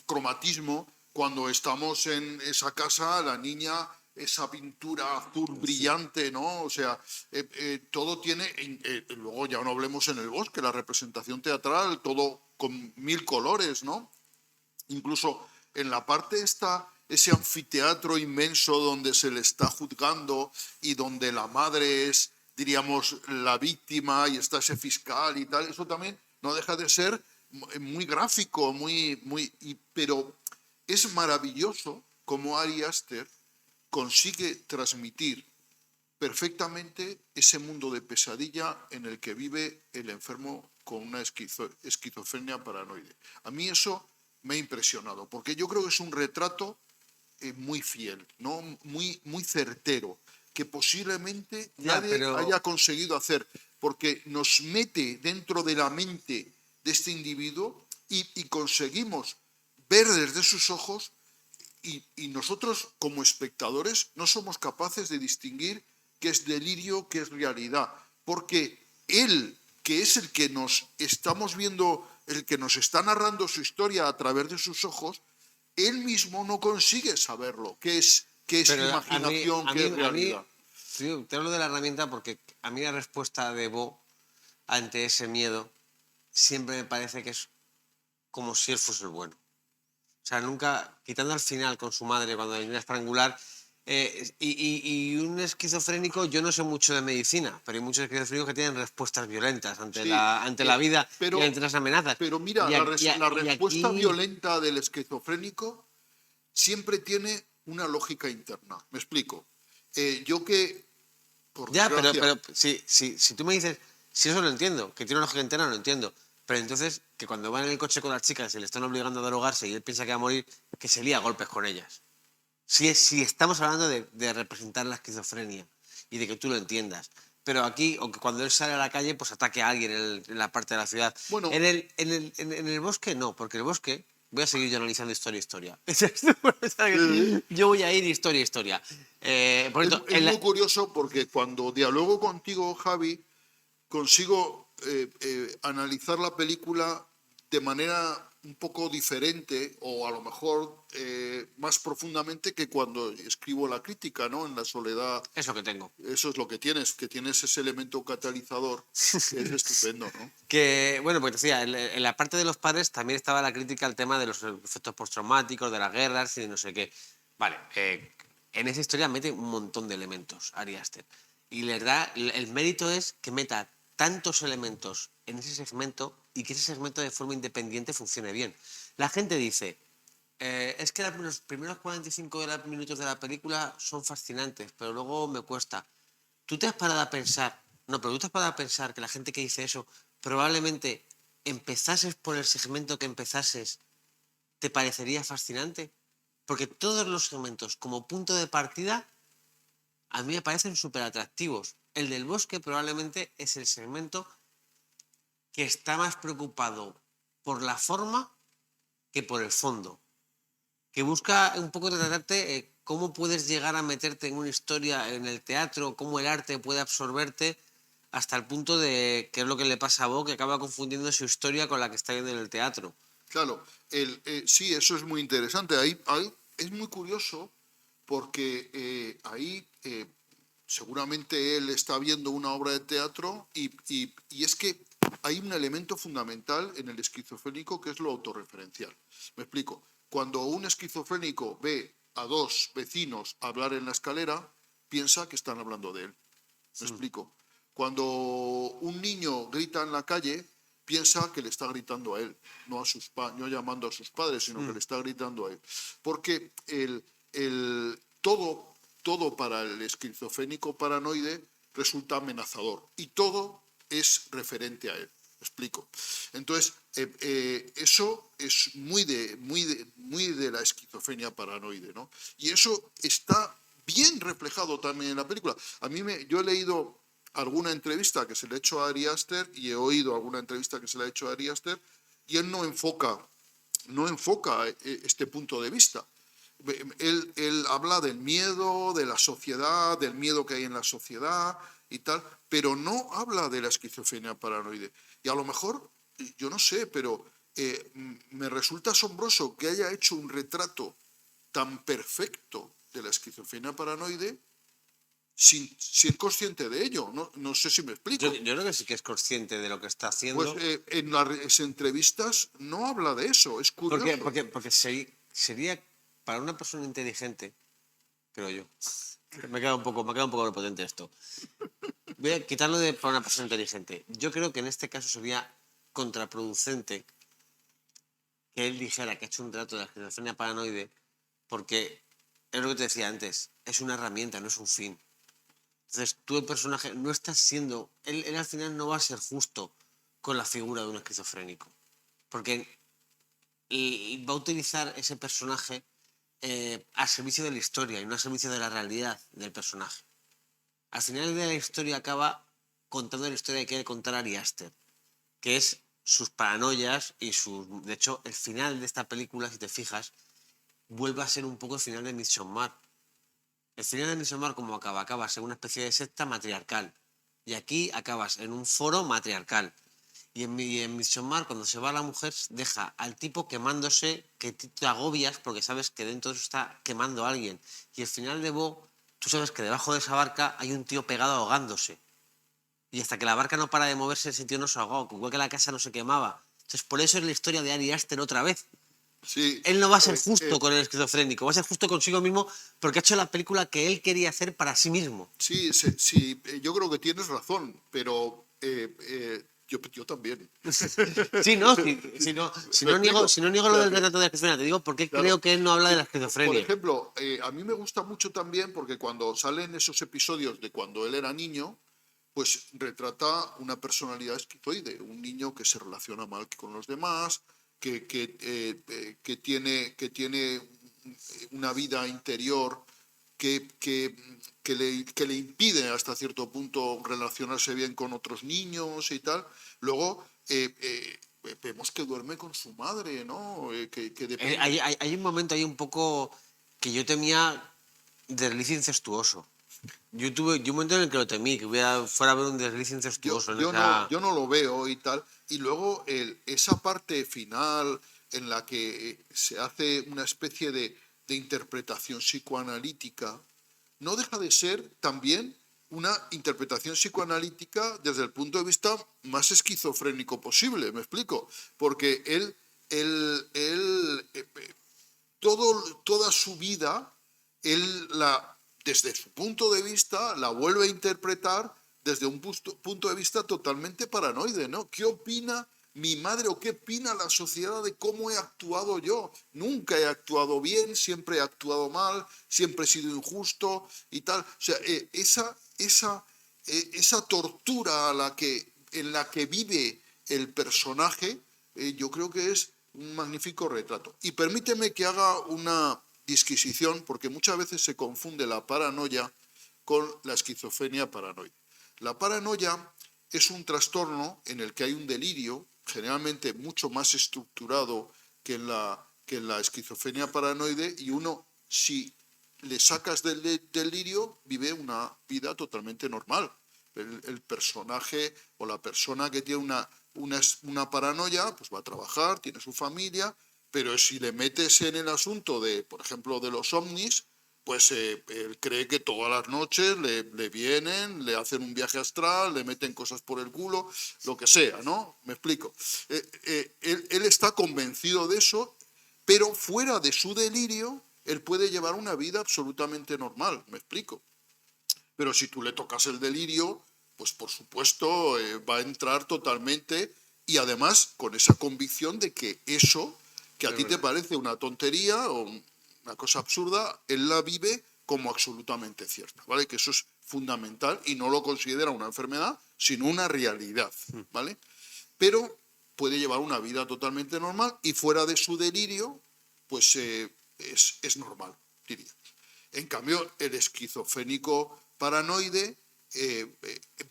cromatismo. Cuando estamos en esa casa, la niña esa pintura azul brillante, ¿no? O sea, todo tiene, luego ya no hablemos en el bosque, la representación teatral, todo con 1000 colores, ¿no? Incluso en la parte esta, ese anfiteatro inmenso donde se le está juzgando y donde la madre es, diríamos, la víctima y está ese fiscal y tal, eso también no deja de ser muy gráfico, pero es maravilloso cómo Ari Aster consigue transmitir perfectamente ese mundo de pesadilla en el que vive el enfermo con una esquizofrenia paranoide. A mí eso me ha impresionado, porque yo creo que es un retrato muy fiel, ¿no? Muy certero, que posiblemente nadie haya conseguido hacer, porque nos mete dentro de la mente de este individuo y conseguimos ver desde sus ojos y nosotros como espectadores no somos capaces de distinguir qué es delirio, qué es realidad, porque él, que es el que nos estamos viendo, el que nos está narrando su historia a través de sus ojos, él mismo no consigue saberlo, qué es imaginación, qué es realidad. Te hablo de la herramienta porque a mí la respuesta de Bo ante ese miedo siempre me parece que es como si él fuese el bueno. O sea, nunca, quitando al final con su madre cuando hay una estrangular, y un esquizofrénico, yo no sé mucho de medicina, pero hay muchos esquizofrénicos que tienen respuestas violentas ante, Sí, ante la vida pero, y ante las amenazas. Pero mira, la respuesta violenta del esquizofrénico siempre tiene una lógica interna. Me explico. Yo que, por desgracia... pero si tú me dices, si eso lo entiendo, que tiene una lógica interna, lo entiendo. Pero entonces, que cuando va en el coche con las chicas y le están obligando a drogarse y él piensa que va a morir, que se lía a golpes con ellas. Si estamos hablando de representar la esquizofrenia y de que tú lo entiendas. Pero aquí, o que cuando él sale a la calle, pues ataque a alguien en la parte de la ciudad. Bueno, en el bosque no, porque el bosque voy a seguir yo analizando historia. Yo voy a ir historia. Por es, cierto, es muy curioso porque cuando dialogo contigo, Javi, consigo analizar la película de manera un poco diferente o a lo mejor más profundamente que cuando escribo la crítica, ¿no? En la soledad. Es lo que tengo. Eso es lo que tienes ese elemento catalizador que es estupendo, ¿no? Que, bueno, pues decía, en la parte de los padres también estaba la crítica al tema de los efectos postraumáticos, de las guerras y de no sé qué. Vale, en esa historia mete un montón de elementos Ari Aster. Y la verdad, el mérito es que meta tantos elementos en ese segmento y que ese segmento de forma independiente funcione bien. La gente dice, es que los primeros 45 minutos de la película son fascinantes, pero luego me cuesta. ¿Tú te has parado a pensar? No, pero tú te has parado a pensar que la gente que dice eso probablemente empezases por el segmento que empezases, ¿te parecería fascinante? Porque todos los segmentos como punto de partida a mí me parecen súper atractivos. El del bosque probablemente es el segmento que está más preocupado por la forma que por el fondo. Que busca un poco tratarte cómo puedes llegar a meterte en una historia en el teatro, cómo el arte puede absorberte hasta el punto de que es lo que le pasa a Bo, que acaba confundiendo su historia con la que está viendo en el teatro. Claro, sí, eso es muy interesante. Ahí es muy curioso porque ahí seguramente él está viendo una obra de teatro y es que hay un elemento fundamental en el esquizofrénico que es lo autorreferencial. Me explico. Cuando un esquizofrénico ve a dos vecinos hablar en la escalera, piensa que están hablando de él. ¿Me explico? Cuando un niño grita en la calle, piensa que le está gritando a él, no llamando a sus padres, sino que le está gritando a él. Porque todo para el esquizofrénico paranoide resulta amenazador y todo es referente a él. ¿Me explico? Entonces, eso es muy de la esquizofrenia paranoide, ¿no? Y eso está bien reflejado también en la película. Yo he leído alguna entrevista que se le ha hecho a Ari Aster y he oído alguna entrevista que se le ha hecho a Ari Aster y él no enfoca este punto de vista. Él habla del miedo, de la sociedad, del miedo que hay en la sociedad y tal, pero no habla de la esquizofrenia paranoide. Y a lo mejor, yo no sé, pero me resulta asombroso que haya hecho un retrato tan perfecto de la esquizofrenia paranoide sin ser consciente de ello. No sé si me explico. Yo creo que sí que es consciente de lo que está Pues haciendo. en las entrevistas no habla de eso, es curioso. Porque sería para una persona inteligente, creo yo. Me queda un poco potente esto. Voy a quitarlo de para una persona inteligente. Yo creo que en este caso sería contraproducente que él dijera que ha hecho un trato de la esquizofrenia paranoide, porque es lo que te decía antes, es una herramienta, no es un fin. Entonces, tú, el personaje, no estás siendo. Él al final no va a ser justo con la figura de un esquizofrénico. Porque va a utilizar ese personaje al servicio de la historia y no al servicio de la realidad del personaje. Al final de la historia acaba contando la historia que quiere contar Ari Aster, que es sus paranoias y sus. De hecho, el final de esta película, si te fijas, vuelve a ser un poco el final de Midsommar. El final de Midsommar, como acabas en una especie de secta matriarcal. Y aquí acabas en un foro matriarcal. Y en Midsommar, cuando se va la mujer, deja al tipo quemándose, que te agobias porque sabes que dentro de eso está quemando a alguien. Y el final de Bo, tú sabes que debajo de esa barca hay un tío pegado ahogándose. Y hasta que la barca no para de moverse, ese tío no se ahogó, igual que la casa no se quemaba. Entonces, por eso es la historia de Ari Aster otra vez. Sí, Él no va a ser justo con el esquizofrénico, va a ser justo consigo mismo porque ha hecho la película que él quería hacer para sí mismo. sí, yo creo que tienes razón, pero yo también. Sí, no, si no niego lo del retrato de la esquizofrenia, te digo porque Claro. creo que él no habla de la Por esquizofrenia. ejemplo, a mí me gusta mucho también porque cuando salen esos episodios de cuando él era niño, pues retrata una personalidad esquizoide, un niño que se relaciona mal con los demás, que tiene una vida interior que le impide hasta cierto punto relacionarse bien con otros niños y tal. Luego vemos que duerme con su madre, ¿no? Que depende. Hay un momento ahí un poco que yo temía de desliz incestuoso. Yo un momento en el que lo temí, que fuera a haber un desliz incestuoso en esa. Yo no lo veo y tal. Y luego esa parte final en la que se hace una especie de interpretación psicoanalítica, no deja de ser también una interpretación psicoanalítica desde el punto de vista más esquizofrénico posible, ¿me explico? Porque toda su vida, desde su punto de vista, la vuelve a interpretar desde un punto de vista totalmente paranoide, ¿no? ¿Qué opina mi madre o qué opina la sociedad de cómo he actuado yo? Nunca he actuado bien, siempre he actuado mal, siempre he sido injusto y tal. O sea, esa tortura en la que vive el personaje, yo creo que es un magnífico retrato. Y permíteme que haga una disquisición, porque muchas veces se confunde la paranoia con la esquizofrenia paranoide. La paranoia es un trastorno en el que hay un delirio, generalmente mucho más estructurado que en la esquizofrenia paranoide, y uno, si le sacas del delirio, vive una vida totalmente normal. El personaje o la persona que tiene una paranoia, pues va a trabajar, tiene su familia, pero si le metes en el asunto de, por ejemplo, de los ovnis, pues él cree que todas las noches le vienen, le hacen un viaje astral, le meten cosas por el culo, lo que sea, ¿no? Me explico. Él está convencido de eso, pero fuera de su delirio, él puede llevar una vida absolutamente normal, me explico. Pero si tú le tocas el delirio, pues por supuesto va a entrar totalmente y además con esa convicción de que eso, que a ti te parece una tontería o una cosa absurda, él la vive como absolutamente cierta, ¿vale? Que eso es fundamental y no lo considera una enfermedad, sino una realidad, ¿vale? Pero puede llevar una vida totalmente normal y fuera de su delirio, pues es normal, diría. En cambio, el esquizofrénico paranoide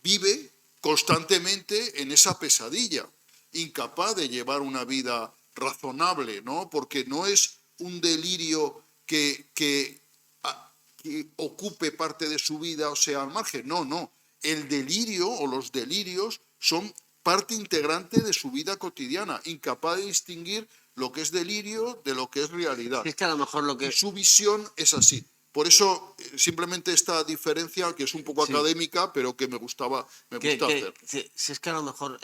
vive constantemente en esa pesadilla, incapaz de llevar una vida razonable, ¿no? Porque no es un delirio que ocupe parte de su vida o sea al margen, no. El delirio o los delirios son parte integrante de su vida cotidiana, incapaz de distinguir lo que es delirio de lo que es realidad. Es que a lo mejor lo que. Su visión es así. por eso simplemente esta diferencia, que es un poco académica, pero que me gusta hacer. Si es que a lo mejor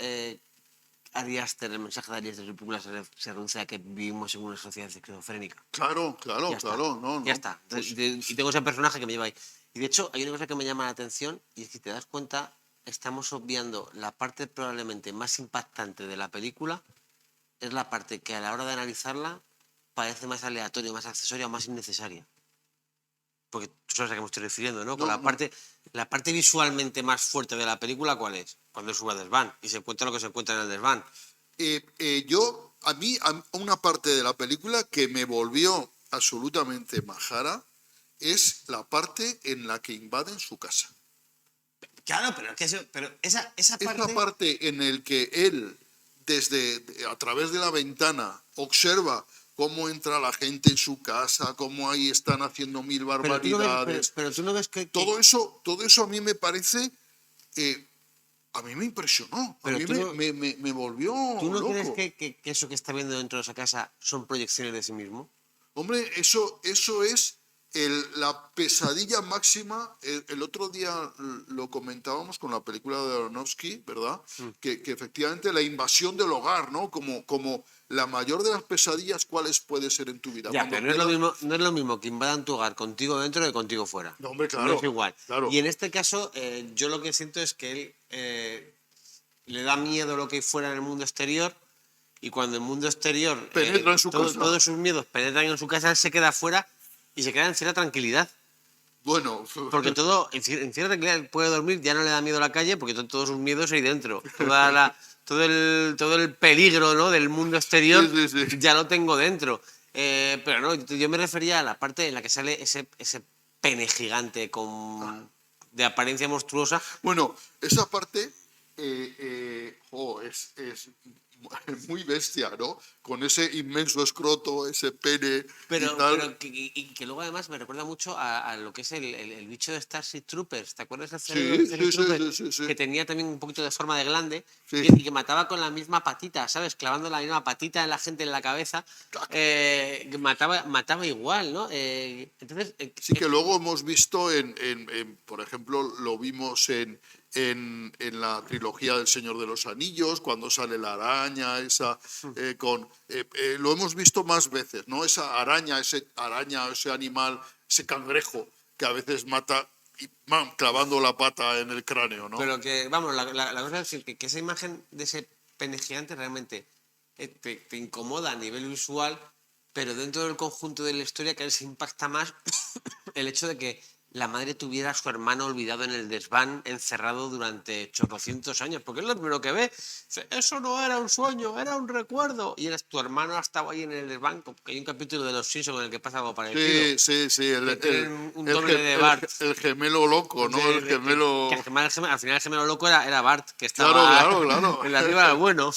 Ari Aster, el mensaje de Ari Aster de su película se reduce a que vivimos en una sociedad esquizofrénica. Claro, Ya está. no. Ya está. Y tengo ese personaje que me lleva ahí. Y de hecho, hay una cosa que me llama la atención, y es que si te das cuenta, estamos obviando la parte probablemente más impactante de la película, es la parte que a la hora de analizarla parece más aleatoria, más accesoria o más innecesaria. Porque tú sabes a qué me estoy refiriendo, ¿no? Con No, la parte visualmente más fuerte de la película, ¿cuál es? Cuando sube al desván y se encuentra lo que se encuentra en el desván. A mí, una parte de la película que me volvió absolutamente majara es la parte en la que invaden su casa. Claro, pero esa parte... Esa parte en el que él, a través de la ventana, observa cómo entra la gente en su casa, cómo ahí están haciendo mil barbaridades. Pero tú no ves que... Todo eso a mí me parece... a mí me impresionó, Pero me volvió ¿Tú no loco. crees que eso que está viendo dentro de esa casa son proyecciones de sí mismo? Hombre, eso es la pesadilla máxima. El otro día lo comentábamos con la película de Aronofsky, ¿verdad? Que efectivamente la invasión del hogar, ¿no? Como la mayor de las pesadillas, ¿cuáles puede ser en tu vida? Ya, pero no es lo mismo que invadan tu hogar contigo dentro que contigo fuera. No, hombre, claro. No es igual. Claro. Y en este caso, yo lo que siento es que él le da miedo lo que hay fuera en el mundo exterior, y cuando el mundo exterior penetra en su casa. Todos sus miedos penetran en su casa, él se queda fuera y se queda en cierta tranquilidad. Bueno, porque en cierta tranquilidad él puede dormir, ya no le da miedo a la calle porque todos sus miedos ahí dentro. Todo el peligro, ¿no?, del mundo exterior Sí. ya lo tengo dentro. Pero no, yo me refería a la parte en la que sale ese pene gigante de apariencia monstruosa. Bueno, esa parte es muy bestia, ¿no? Con ese inmenso escroto, ese pene y tal. Y que luego además me recuerda mucho a lo que es el bicho de Starship Troopers. ¿Te acuerdas del Sí, cerebro de Starship Troopers? sí. Que tenía también un poquito de forma de glande, Sí. y que mataba con la misma patita, ¿sabes? Clavando la misma patita en la gente en la cabeza. Que mataba igual, ¿no? Entonces... Sí, que luego hemos visto por ejemplo, lo vimos en la trilogía del Señor de los Anillos, cuando sale la araña, lo hemos visto más veces, ¿no? Esa araña, ese animal, ese cangrejo, que a veces mata clavando la pata en el cráneo, ¿no? Pero que, vamos, la cosa es que esa imagen de ese pene gigante realmente te incomoda a nivel visual, pero dentro del conjunto de la historia que les impacta más el hecho de que la madre tuviera a su hermano olvidado en el desván, encerrado durante 800 años, porque es lo primero que ve. Dice, eso no era un sueño, era un recuerdo. Y tu hermano ha estado ahí en el desván, porque hay un capítulo de Los Simpsons en el que pasa algo parecido. Sí, un doble de Bart. El gemelo loco, ¿no? El gemelo... Al final el gemelo loco era Bart, que estaba Claro. en la arriba del bueno.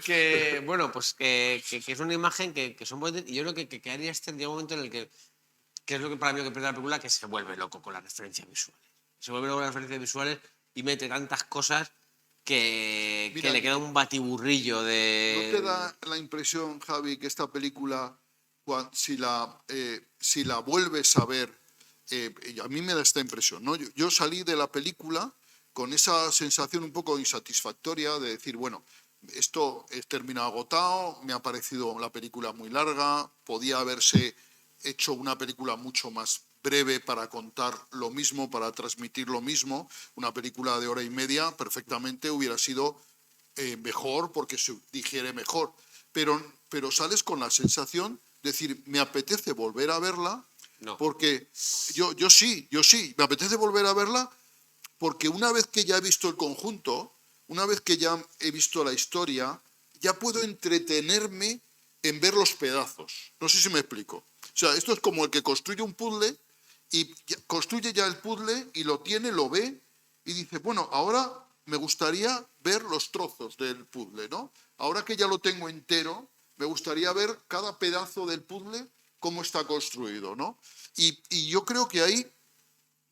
Que, bueno, pues que es una imagen que son buenas. Y yo creo que Ari Aster llega un momento en el que es lo que para mí lo que pierde la película, que se vuelve loco con las referencias visuales. Se vuelve loco con las referencias visuales y mete tantas cosas que le queda un batiburrillo de... ¿No te da la impresión, Javi, que esta película, si la vuelves a ver, a mí me da esta impresión, ¿no? Yo salí de la película con esa sensación un poco insatisfactoria de decir, bueno, esto termina agotado, me ha parecido la película muy larga, podía haberse hecho una película mucho más breve para contar lo mismo, para transmitir lo mismo. Una película de 1:30 perfectamente hubiera sido mejor porque se digiere mejor. Pero sales con la sensación de decir, me apetece volver a verla, No. porque yo sí, me apetece volver a verla porque una vez que ya he visto el conjunto, una vez que ya he visto la historia, ya puedo entretenerme en ver los pedazos. No sé si me explico. O sea, esto es como el que construye un puzzle y construye ya el puzzle y lo tiene, lo ve y dice, bueno, ahora me gustaría ver los trozos del puzzle, ¿no? Ahora que ya lo tengo entero, me gustaría ver cada pedazo del puzzle cómo está construido, ¿no? Y yo creo que ahí,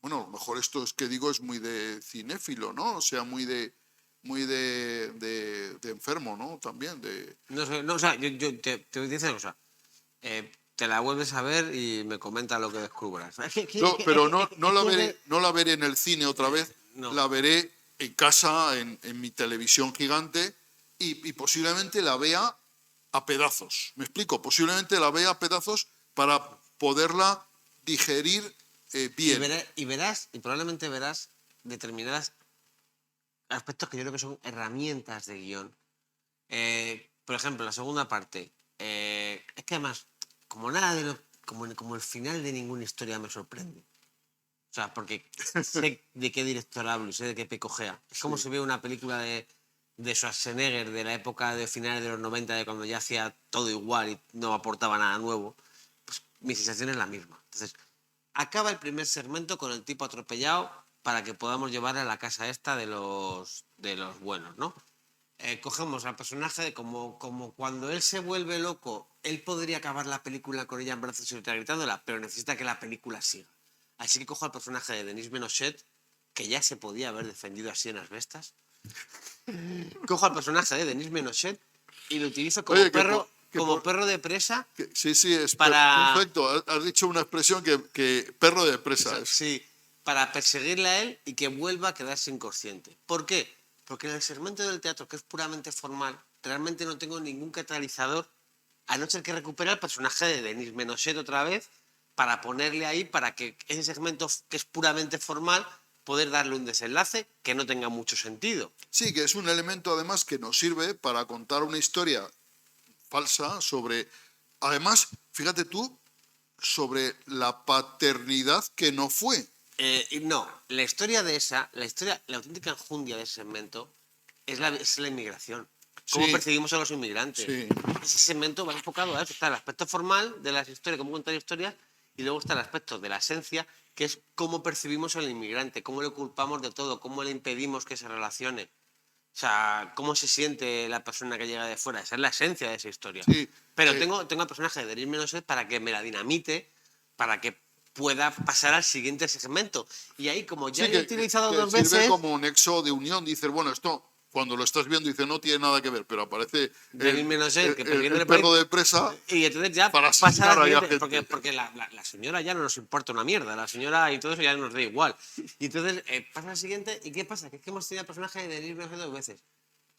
bueno, a lo mejor esto es que digo es muy de cinéfilo, ¿no? O sea, muy de enfermo, ¿no? También de... No sé, o sea, yo te voy a decir una cosa. te la vuelves a ver y me comentas lo que descubras. No, pero no Es no la veré en el cine otra vez, No. la veré en casa, en mi televisión gigante, y posiblemente la vea a pedazos. ¿Me explico? Posiblemente la vea a pedazos para poderla digerir bien. Y probablemente verás determinados aspectos que yo creo que son herramientas de guión. Por ejemplo, la segunda parte. Es que además, como nada de como el final de ninguna historia me sorprende. O sea, porque sé de qué director hablo y sé de qué pecojea. Es como Sí. si veo una película de Schwarzenegger de la época de finales de los 90, de cuando ya hacía todo igual y no aportaba nada nuevo. Pues mi sensación es la misma. Entonces, acaba el primer segmento con el tipo atropellado para que podamos llevar a la casa esta de los buenos, ¿no? Cogemos al personaje de como cuando él se vuelve loco, él podría acabar la película con ella en brazos y otra gritándola, pero necesita que la película siga. Así que cojo al personaje de Denis Menochet, que ya se podía haber defendido así en Asbestas. Cojo al personaje de Denis Menochet y lo utilizo como Oye, perro, como perro de presa sí, sí, es para... perfecto. Has dicho una expresión que perro de presa es. Sí, para perseguirle a él y que vuelva a quedarse inconsciente. ¿Por qué? Porque en el segmento del teatro, que es puramente formal, realmente no tengo ningún catalizador, a no ser que recupere al personaje de Denis Menochet otra vez, para ponerle ahí, para que ese segmento que es puramente formal, poder darle un desenlace que no tenga mucho sentido. Sí, que es un elemento además que nos sirve para contar una historia falsa sobre, además, fíjate tú, sobre la paternidad que no fue. No, la historia de la auténtica enjundia de ese segmento es la inmigración. Cómo Sí, percibimos a los inmigrantes. sí, Ese segmento va enfocado a eso. Está el aspecto formal de las historias, cómo contar historias, y luego está el aspecto de la esencia, que es cómo percibimos al inmigrante, cómo le culpamos de todo, cómo le impedimos que se relacione. O sea, cómo se siente la persona que llega de fuera. Esa es la esencia de esa historia. sí. Pero tengo al personaje de Denis Menochet para que me la dinamite, para que pueda pasar al siguiente segmento. Y ahí, como ya Sí, he utilizado que dos sirve veces, como nexo de unión. Dices, bueno, esto cuando lo estás viendo dice no tiene nada que ver, pero aparece Denis Menochet, que persiguiendo el el país, perro de presa y entonces ya para pasa a asesinar la a la siguiente, gente. porque la señora ya no nos importa una mierda, la señora y todo eso ya nos da igual. Y entonces pasa a la siguiente, ¿y qué pasa? Que es que hemos tenido el personaje de Denis Menochet dos veces.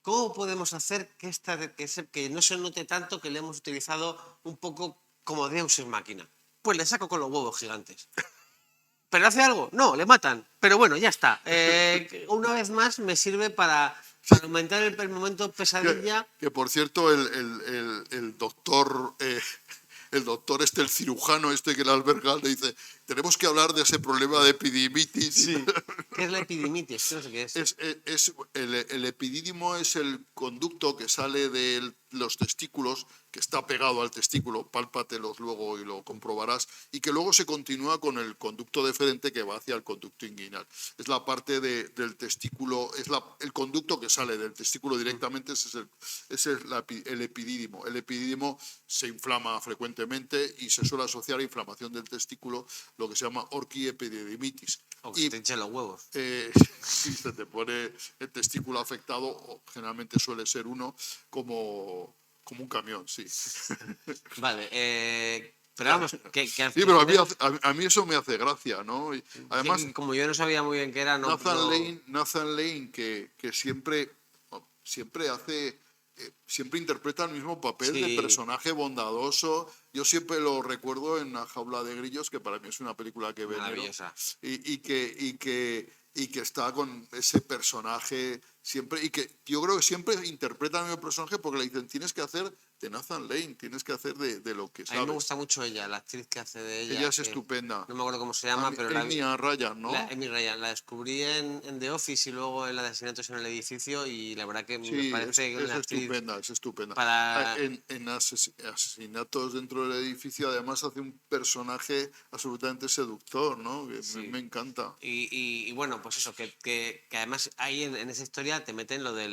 ¿Cómo podemos hacer que no se note tanto que le hemos utilizado un poco como Deus ex máquina? Pues le saco con los huevos gigantes. ¿Pero hace algo? No, le matan. Pero bueno, ya está. Una vez más me sirve para aumentar el momento pesadilla. Que por cierto, el doctor, el doctor el cirujano que le alberga, le dice, tenemos que hablar de ese problema de epidimitis. Sí. ¿Qué es la epidimitis? No sé qué es. El epidídimo es el conducto que sale de los testículos, que está pegado al testículo, pálpatelos luego y lo comprobarás, y que luego se continúa con el conducto deferente que va hacia el conducto inguinal. Es la parte del testículo, el conducto que sale del testículo directamente, ese es el epidídimo. El epidídimo se inflama frecuentemente y se suele asociar a inflamación del testículo, lo que se llama orquiepididimitis. O que te hinchen los huevos. Si se te pone el testículo afectado, o generalmente suele ser uno, como un camión, sí. Vale, pero vamos, que al Sí, pero final, a mí eso me hace gracia, ¿no? Y además, como yo no sabía muy bien qué era, Nathan Lane que siempre hace, siempre interpreta el mismo papel de Sí. personaje bondadoso. Yo siempre lo recuerdo en Una jaula de grillos, que para mí es una película que venero, Maravillosa. y que está con ese personaje siempre, y que yo creo que siempre interpreta al mismo personaje porque le dicen, tienes que hacer de Nathan Lane, tienes que hacer de lo que A mí me sabes. gusta mucho ella, la actriz que hace de ella. Ella es que estupenda. No me acuerdo cómo se llama, pero Amy Ryan, ¿no? Amy Ryan. La descubrí en The Office y luego en la de Asesinatos en el Edificio y la verdad que me Sí, parece es una actriz estupenda, es estupenda. para... En Asesinatos dentro del edificio, además, hace un personaje absolutamente seductor, ¿no? Que Sí. me encanta. Y bueno, pues eso, que además ahí en esa historia te meten lo de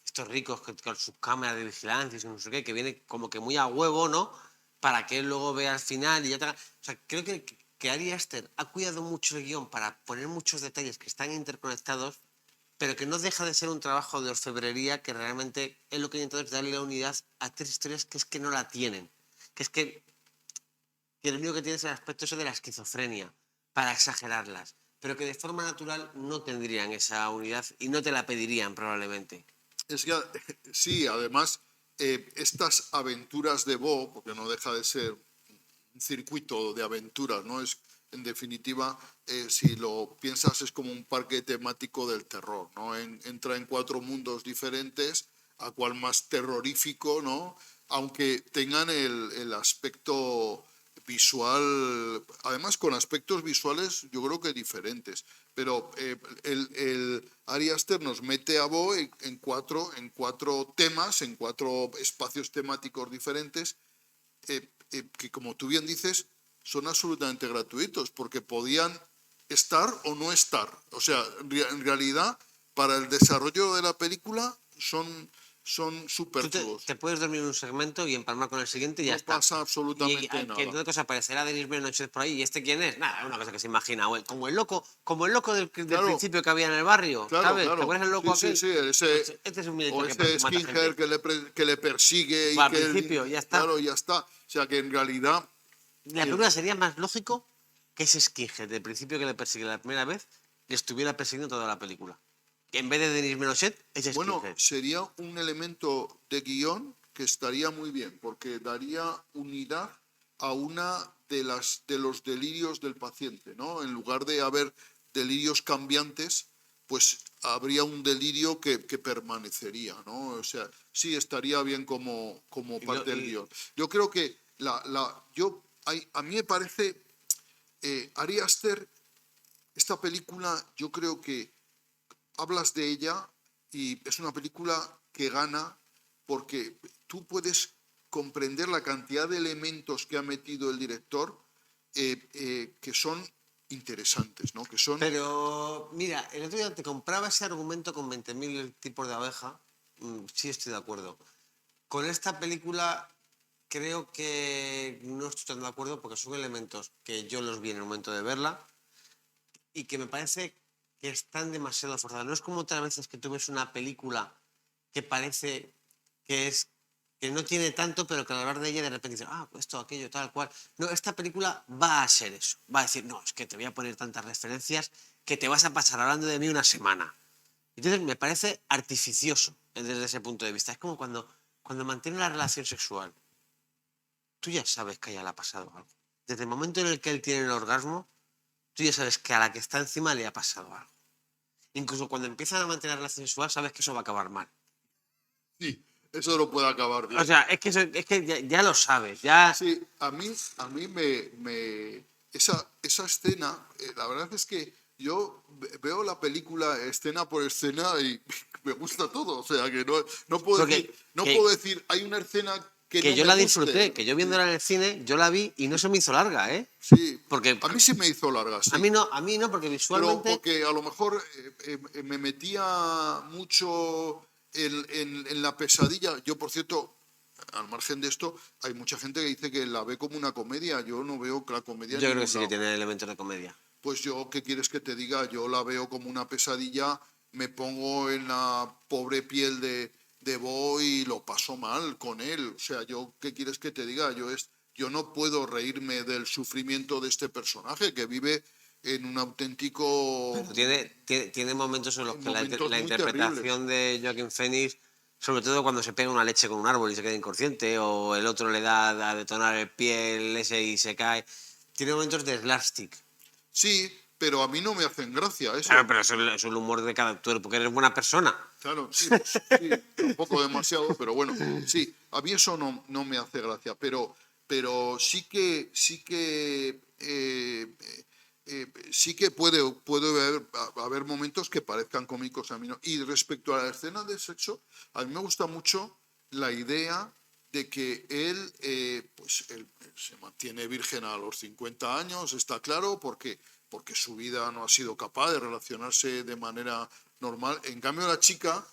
estos ricos con sus cámaras de vigilancia y no sé qué, que viene como que muy a huevo, ¿no? Para que él luego vea al final y ya te... O sea, creo que Ari Aster ha cuidado mucho el guión para poner muchos detalles que están interconectados, pero que no deja de ser un trabajo de orfebrería que realmente es lo que intenta es darle la unidad a tres historias que es que no la tienen. Que es que que lo único que tiene es el aspecto ese de la esquizofrenia, para exagerarlas, pero que de forma natural no tendrían esa unidad y no te la pedirían probablemente. Es que, sí, además, estas aventuras de Bo, porque no deja de ser un circuito de aventuras, ¿no? Es, en definitiva, si lo piensas, es como un parque temático del terror, ¿no? Entra en 4 mundos diferentes, a cual más terrorífico, ¿no? Aunque tengan el aspecto visual, además con aspectos visuales yo creo que diferentes, pero el Ari Aster nos mete a Bo en cuatro temas, en 4 espacios temáticos diferentes, que como tú bien dices, son absolutamente gratuitos, porque podían estar o no estar. O sea, en realidad, para el desarrollo de la película son Tú superfluos. te puedes dormir en un segmento y empalmar con el siguiente y ya No está. pasa absolutamente Que nada. entonces aparecerá Denis Villeneuve por ahí, ¿y este quién es? Nada, una cosa que se imagina, como el loco del Claro, principio que había en el barrio, claro, ¿sabes? ¿Te claro. acuerdas el loco Sí, aquel? sí, Pues este es un o militar que ese mata skinhead gente. que le persigue Pues y al que... principio, ya está. Claro, ya está. O sea, que en realidad... La película sería más lógico que ese skinhead del principio que le persigue la primera vez le estuviera persiguiendo toda la película. Que en vez de Denis Villeneuve, ese Bueno, skinhead. sería un elemento de guión que estaría muy bien, porque daría unidad a una de los delirios del paciente, ¿no? En lugar de haber delirios cambiantes, pues habría un delirio que permanecería, ¿no? O sea, sí estaría bien como parte del guión. Yo creo que a mí me parece, Ari Aster, esta película, yo creo que hablas de ella y es una película que gana porque tú puedes comprender la cantidad de elementos que ha metido el director, que son interesantes, ¿no? Que son... Pero, mira, el otro día te compraba ese argumento con 20.000 tipos de abeja. Sí, estoy de acuerdo. Con esta película creo que no estoy tan de acuerdo porque son elementos que yo los vi en el momento de verla y que me parece que están demasiado forzados. No es como otras veces que tú ves una película que parece que no tiene tanto, pero que al hablar de ella de repente dices, esto, aquello, tal cual. No, esta película va a ser eso. Va a decir, no, es que te voy a poner tantas referencias que te vas a pasar hablando de mí una semana. Entonces me parece artificioso desde ese punto de vista. Es como cuando mantiene la relación sexual. Tú ya sabes que a ella le ha pasado algo. Desde el momento en el que él tiene el orgasmo, tú ya sabes que a la que está encima le ha pasado algo. Incluso cuando empiezan a mantener la relación sexual, sabes que eso va a acabar mal. Sí, eso no puede acabar bien. O sea, es que ya lo sabes. Ya... Sí, a mí esa escena, la verdad es que yo veo la película escena por escena y me gusta todo. O sea, que no puedo Porque decir, no que, puedo decir, hay una escena que que no yo me la guste. disfruté, que yo viéndola en el cine, yo la vi y no se me hizo larga, ¿eh? Sí, Porque a mí sí me hizo larga, a sí. mí no, porque Pero visualmente... porque a lo mejor me metía mucho en la pesadilla. Yo, por cierto, al margen de esto, hay mucha gente que dice que la ve como una comedia. Yo no veo la comedia en Yo creo que ningún sí que lado. tiene elementos de comedia. Pues yo, ¿qué quieres que te diga? Yo la veo como una pesadilla, me pongo en la pobre piel de Bo y lo paso mal con él. O sea, yo, ¿qué quieres que te diga? Yo no puedo reírme del sufrimiento de este personaje que vive en un auténtico... Pero tiene momentos en los que momentos la muy terribles. interpretación de Joaquin Phoenix, sobre todo cuando se pega una leche con un árbol y se queda inconsciente, o el otro le da a detonar el pie el ese y se cae, tiene momentos de slapstick. Sí, pero a mí no me hacen gracia eso. Claro, pero eso es el humor de cada actor, porque eres buena persona. Claro, sí, pues, sí, tampoco demasiado, pero bueno, sí, a mí eso no me hace gracia, pero sí que puede haber momentos que parezcan cómicos a mí. ¿No? Y respecto a la escena de sexo, a mí me gusta mucho la idea de que él se mantiene virgen a los 50 años, está claro, porque su vida no ha sido capaz de relacionarse de manera normal. En cambio, la chica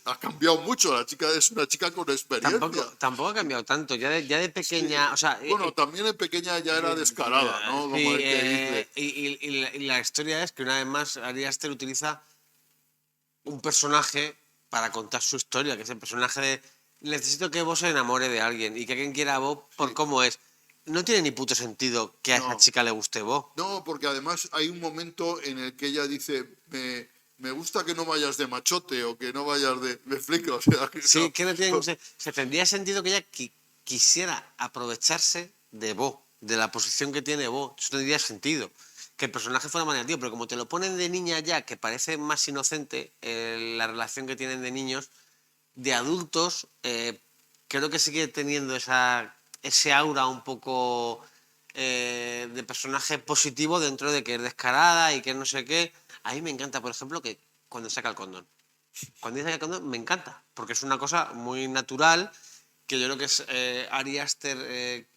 ha cambiado mucho, la chica es una chica con experiencia. Tampoco ha cambiado tanto, ya de pequeña, Sí. o sea, Bueno, también en pequeña ya era descarada, ¿no? Como sí, el que dice. y la historia es que una vez más Ari Aster utiliza un personaje para contar su historia, que es el personaje de necesito que vos se enamore de alguien y que alguien quiera a vos por Sí, cómo es. no tiene ni puto sentido que a esa No. chica le guste Bo. No, porque además hay un momento en el que ella dice, me gusta que no vayas de machote o que no vayas de... ¿Me explico? O sea, Sí, que no tiene... Se tendría sentido que ella quisiera aprovecharse de Bo, de la posición que tiene Bo. Eso tendría sentido. Que el personaje fuera manejado, pero como te lo ponen de niña ya, que parece más inocente la relación que tienen de niños, de adultos, creo que sigue teniendo ese aura un poco de personaje positivo dentro de que es descarada y que no sé qué. A mí me encanta, por ejemplo, que cuando saca el condón. Cuando dice que el condón me encanta, porque es una cosa muy natural, que yo creo que es Ari Aster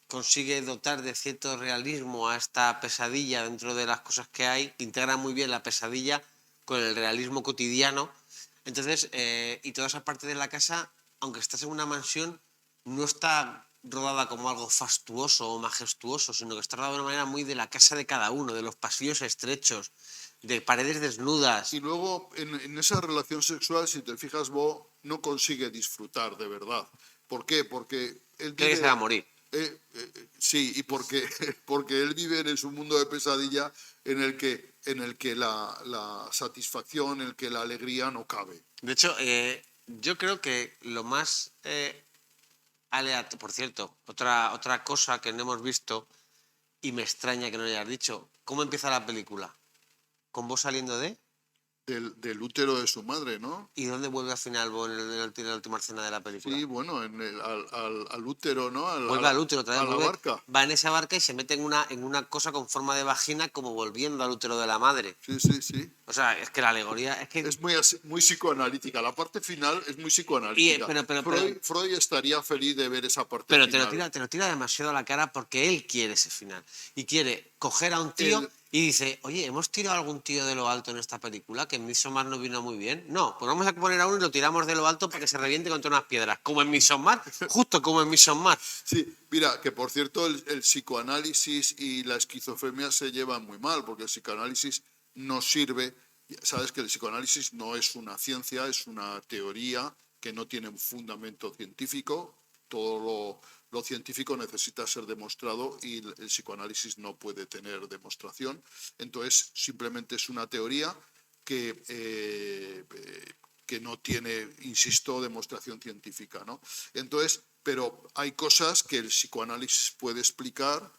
consigue dotar de cierto realismo a esta pesadilla dentro de las cosas que hay, integra muy bien la pesadilla con el realismo cotidiano. Entonces, y toda esa parte de la casa, aunque estás en una mansión, no está rodada como algo fastuoso o majestuoso, sino que está rodada de una manera muy de la casa de cada uno, de los pasillos estrechos, de paredes desnudas. y luego en esa relación sexual, si te fijas, Bo no consigue disfrutar de verdad. ¿Por qué? Porque él Cree que se va a vive... morir. Sí, y porque él vive en su mundo de pesadilla en el que la satisfacción, en el que la alegría no cabe. De hecho, yo creo que lo más aleatorio, por cierto, otra cosa que no hemos visto y me extraña que no lo hayas dicho, ¿cómo empieza la película? ¿Con vos saliendo de? Del útero de su madre, ¿no? ¿Y dónde vuelve al final vos en la última escena de la película? Sí, bueno, al útero, ¿no? Vuelve al útero otra vez, A la barca. va en esa barca y se mete en una cosa con forma de vagina como volviendo al útero de la madre. Sí, sí, sí. O sea, es que la alegoría es que... Es muy psicoanalítica. La parte final es muy psicoanalítica. pero, Freud estaría feliz de ver esa parte Pero final. te lo tira demasiado a la cara porque él quiere ese final. Y quiere coger a un tío y dice, oye, ¿hemos tirado a algún tío de lo alto en esta película? Que en Midsommar no vino muy bien. No, pues vamos a poner a uno y lo tiramos de lo alto para que se reviente contra unas piedras. Como en Midsommar, justo como en Midsommar. Sí, mira, que por cierto el psicoanálisis y la esquizofrenia se llevan muy mal, porque el psicoanálisis no sirve. Sabes que el psicoanálisis no es una ciencia, es una teoría que no tiene un fundamento científico. Todo lo científico necesita ser demostrado y el psicoanálisis no puede tener demostración. Entonces, simplemente es una teoría que no tiene, insisto, demostración científica, ¿no? Entonces, pero hay cosas que el psicoanálisis puede explicar,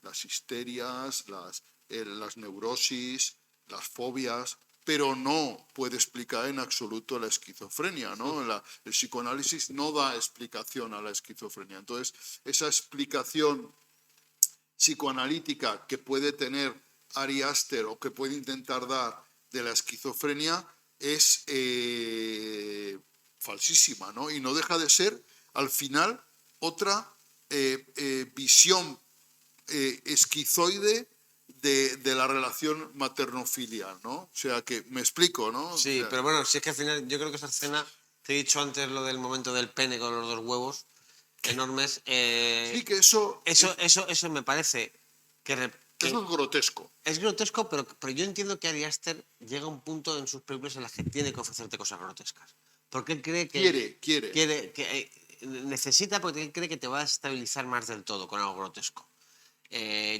las histerias, las neurosis, las fobias, pero no puede explicar en absoluto la esquizofrenia, ¿no? El psicoanálisis no da explicación a la esquizofrenia. Entonces, esa explicación psicoanalítica que puede tener Ari Aster o que puede intentar dar de la esquizofrenia es falsísima, ¿no? Y no deja de ser, al final, otra visión esquizoide de la relación materno-filial, ¿no? O sea, que me explico, ¿no? Sí, O sea, pero bueno, si es que al final yo creo que esa escena, te he dicho antes lo del momento del pene con los dos huevos enormes. sí que Eso me parece que eso es grotesco. es grotesco, pero yo entiendo que Ari Aster llega a un punto en sus películas en las que tiene que ofrecerte cosas grotescas. Porque él cree que... Quiere. Necesita, porque él cree que te va a desestabilizar más del todo con algo grotesco.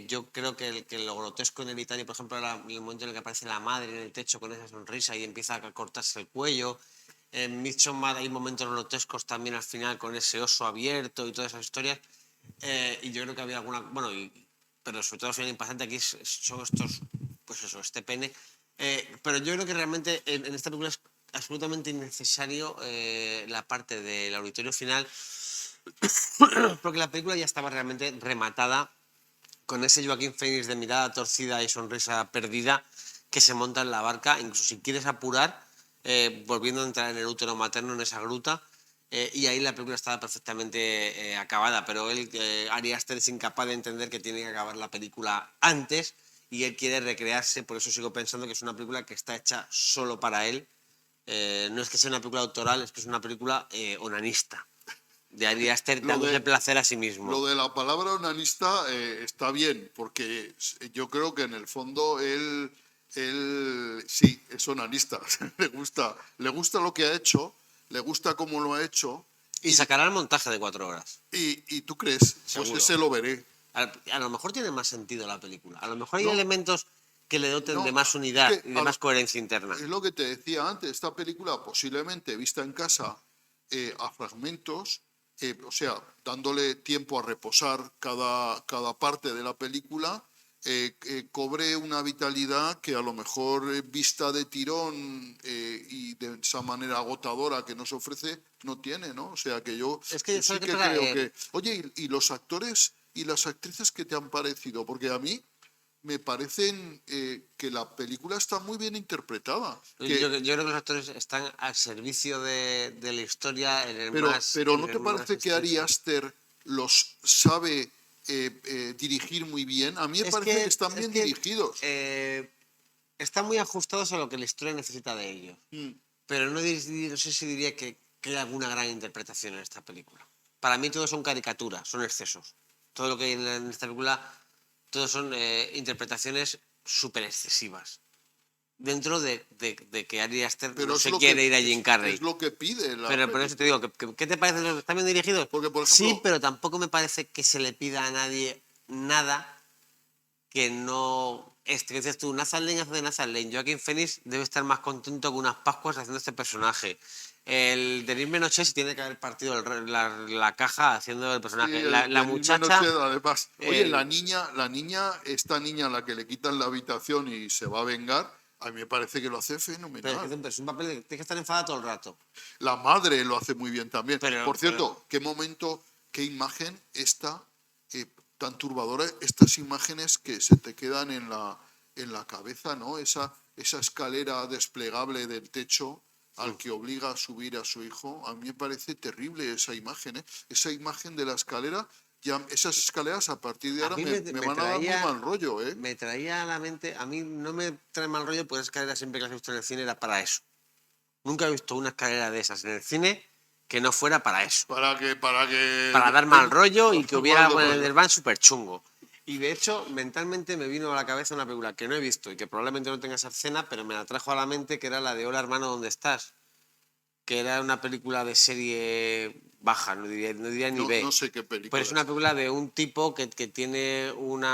Yo creo que lo grotesco en Hereditario, por ejemplo, era el momento en el que aparece la madre en el techo con esa sonrisa y empieza a cortarse el cuello. En Midsommar hay momentos grotescos también al final con ese oso abierto y todas esas historias. Y yo creo que había alguna... Bueno, pero sobre todo al final impactante aquí son estos... Pues eso, este pene. Pero yo creo que realmente en esta película es absolutamente innecesario la parte del auditorio final porque la película ya estaba realmente rematada con ese Joaquín Phoenix de mirada torcida y sonrisa perdida que se monta en la barca, incluso si quieres apurar, volviendo a entrar en el útero materno, en esa gruta, y ahí la película estaba perfectamente acabada, pero él, Ari Aster, es incapaz de entender que tiene que acabar la película antes y él quiere recrearse, por eso sigo pensando que es una película que está hecha solo para él. No es que sea una película autoral, es que es una película onanista de Ari Aster dándose placer a sí mismo. Lo de la palabra onanista está bien, porque yo creo que en el fondo él sí, es onanista. Le gusta lo que ha hecho, le gusta cómo lo ha hecho Y sacará el montaje de 4 horas. ¿Y tú crees? Seguro. Pues ese lo veré. A lo mejor tiene más sentido la película. A lo mejor hay No, elementos que le doten no, de más es unidad que y de más coherencia interna. es lo que te decía antes, esta película posiblemente vista en casa a fragmentos, o sea, dándole tiempo a reposar cada parte de la película, cobre una vitalidad que a lo mejor vista de tirón y de esa manera agotadora que nos ofrece, no tiene, ¿no? O sea, que yo Es que, sí ¿sabes qué que pasa? creo que... Oye, ¿y los actores y las actrices qué te han parecido? Porque a mí me parecen que la película está muy bien interpretada. Yo creo que los actores están al servicio de la historia en el Pero ¿no te más parece que Ari extenso. Aster los sabe dirigir muy bien? A mí me parece que están bien dirigidos. Están muy ajustados a lo que la historia necesita de ellos. Mm. Pero no sé si diría que hay alguna gran interpretación en esta película. Para mí todo son caricaturas, son excesos. Todo lo que hay en esta película, todos son interpretaciones súper excesivas. Dentro de que Ari Aster Pero no es se lo quiere que, ir a Jim Carrey. es lo que pide la Pero por eso te digo, ¿qué te parece? ¿Están bien dirigidos? Porque, por Sí, ejemplo, pero tampoco me parece que se le pida a nadie nada que no... Que dices tú, Nathan Lane hace de Nathan Lane. Joaquin Phoenix debe estar más contento que unas Pascuas haciendo este personaje. El Denis Menochet tiene que haber partido la caja haciendo el sí, personaje. el La Denis muchacha... Menochet, además. Oye, el- esta niña a la que le quitan la habitación y se va a vengar, a mí me parece que lo hace pero es fenomenal. que es un papel que tienes que estar enfadado todo el rato. La madre lo hace muy bien también. Pero, Por pero cierto, qué momento, qué imagen esta tan turbadora, estas imágenes que se te quedan en la cabeza, ¿no? Esa escalera desplegable del techo al que obliga a subir a su hijo, a mí me parece terrible esa imagen, ¿eh? Esa imagen de la escalera, ya, esas escaleras a partir de a ahora mí me van a dar muy mal rollo, ¿eh? me traía a la mente, a mí no me trae mal rollo porque esa escalera siempre que las he visto en el cine era para eso. Nunca he visto una escalera de esas en el cine que no fuera para eso. Para dar mal rollo y que hubiera mal algo en el rollo. desván súper chungo. Y de hecho, mentalmente me vino a la cabeza una película que no he visto y que probablemente no tenga esa escena, pero me la trajo a la mente, que era la de Hola hermano, ¿dónde estás? Que era una película de serie baja, no diría ni B. No sé qué Pues película es una es. película de un tipo que tiene un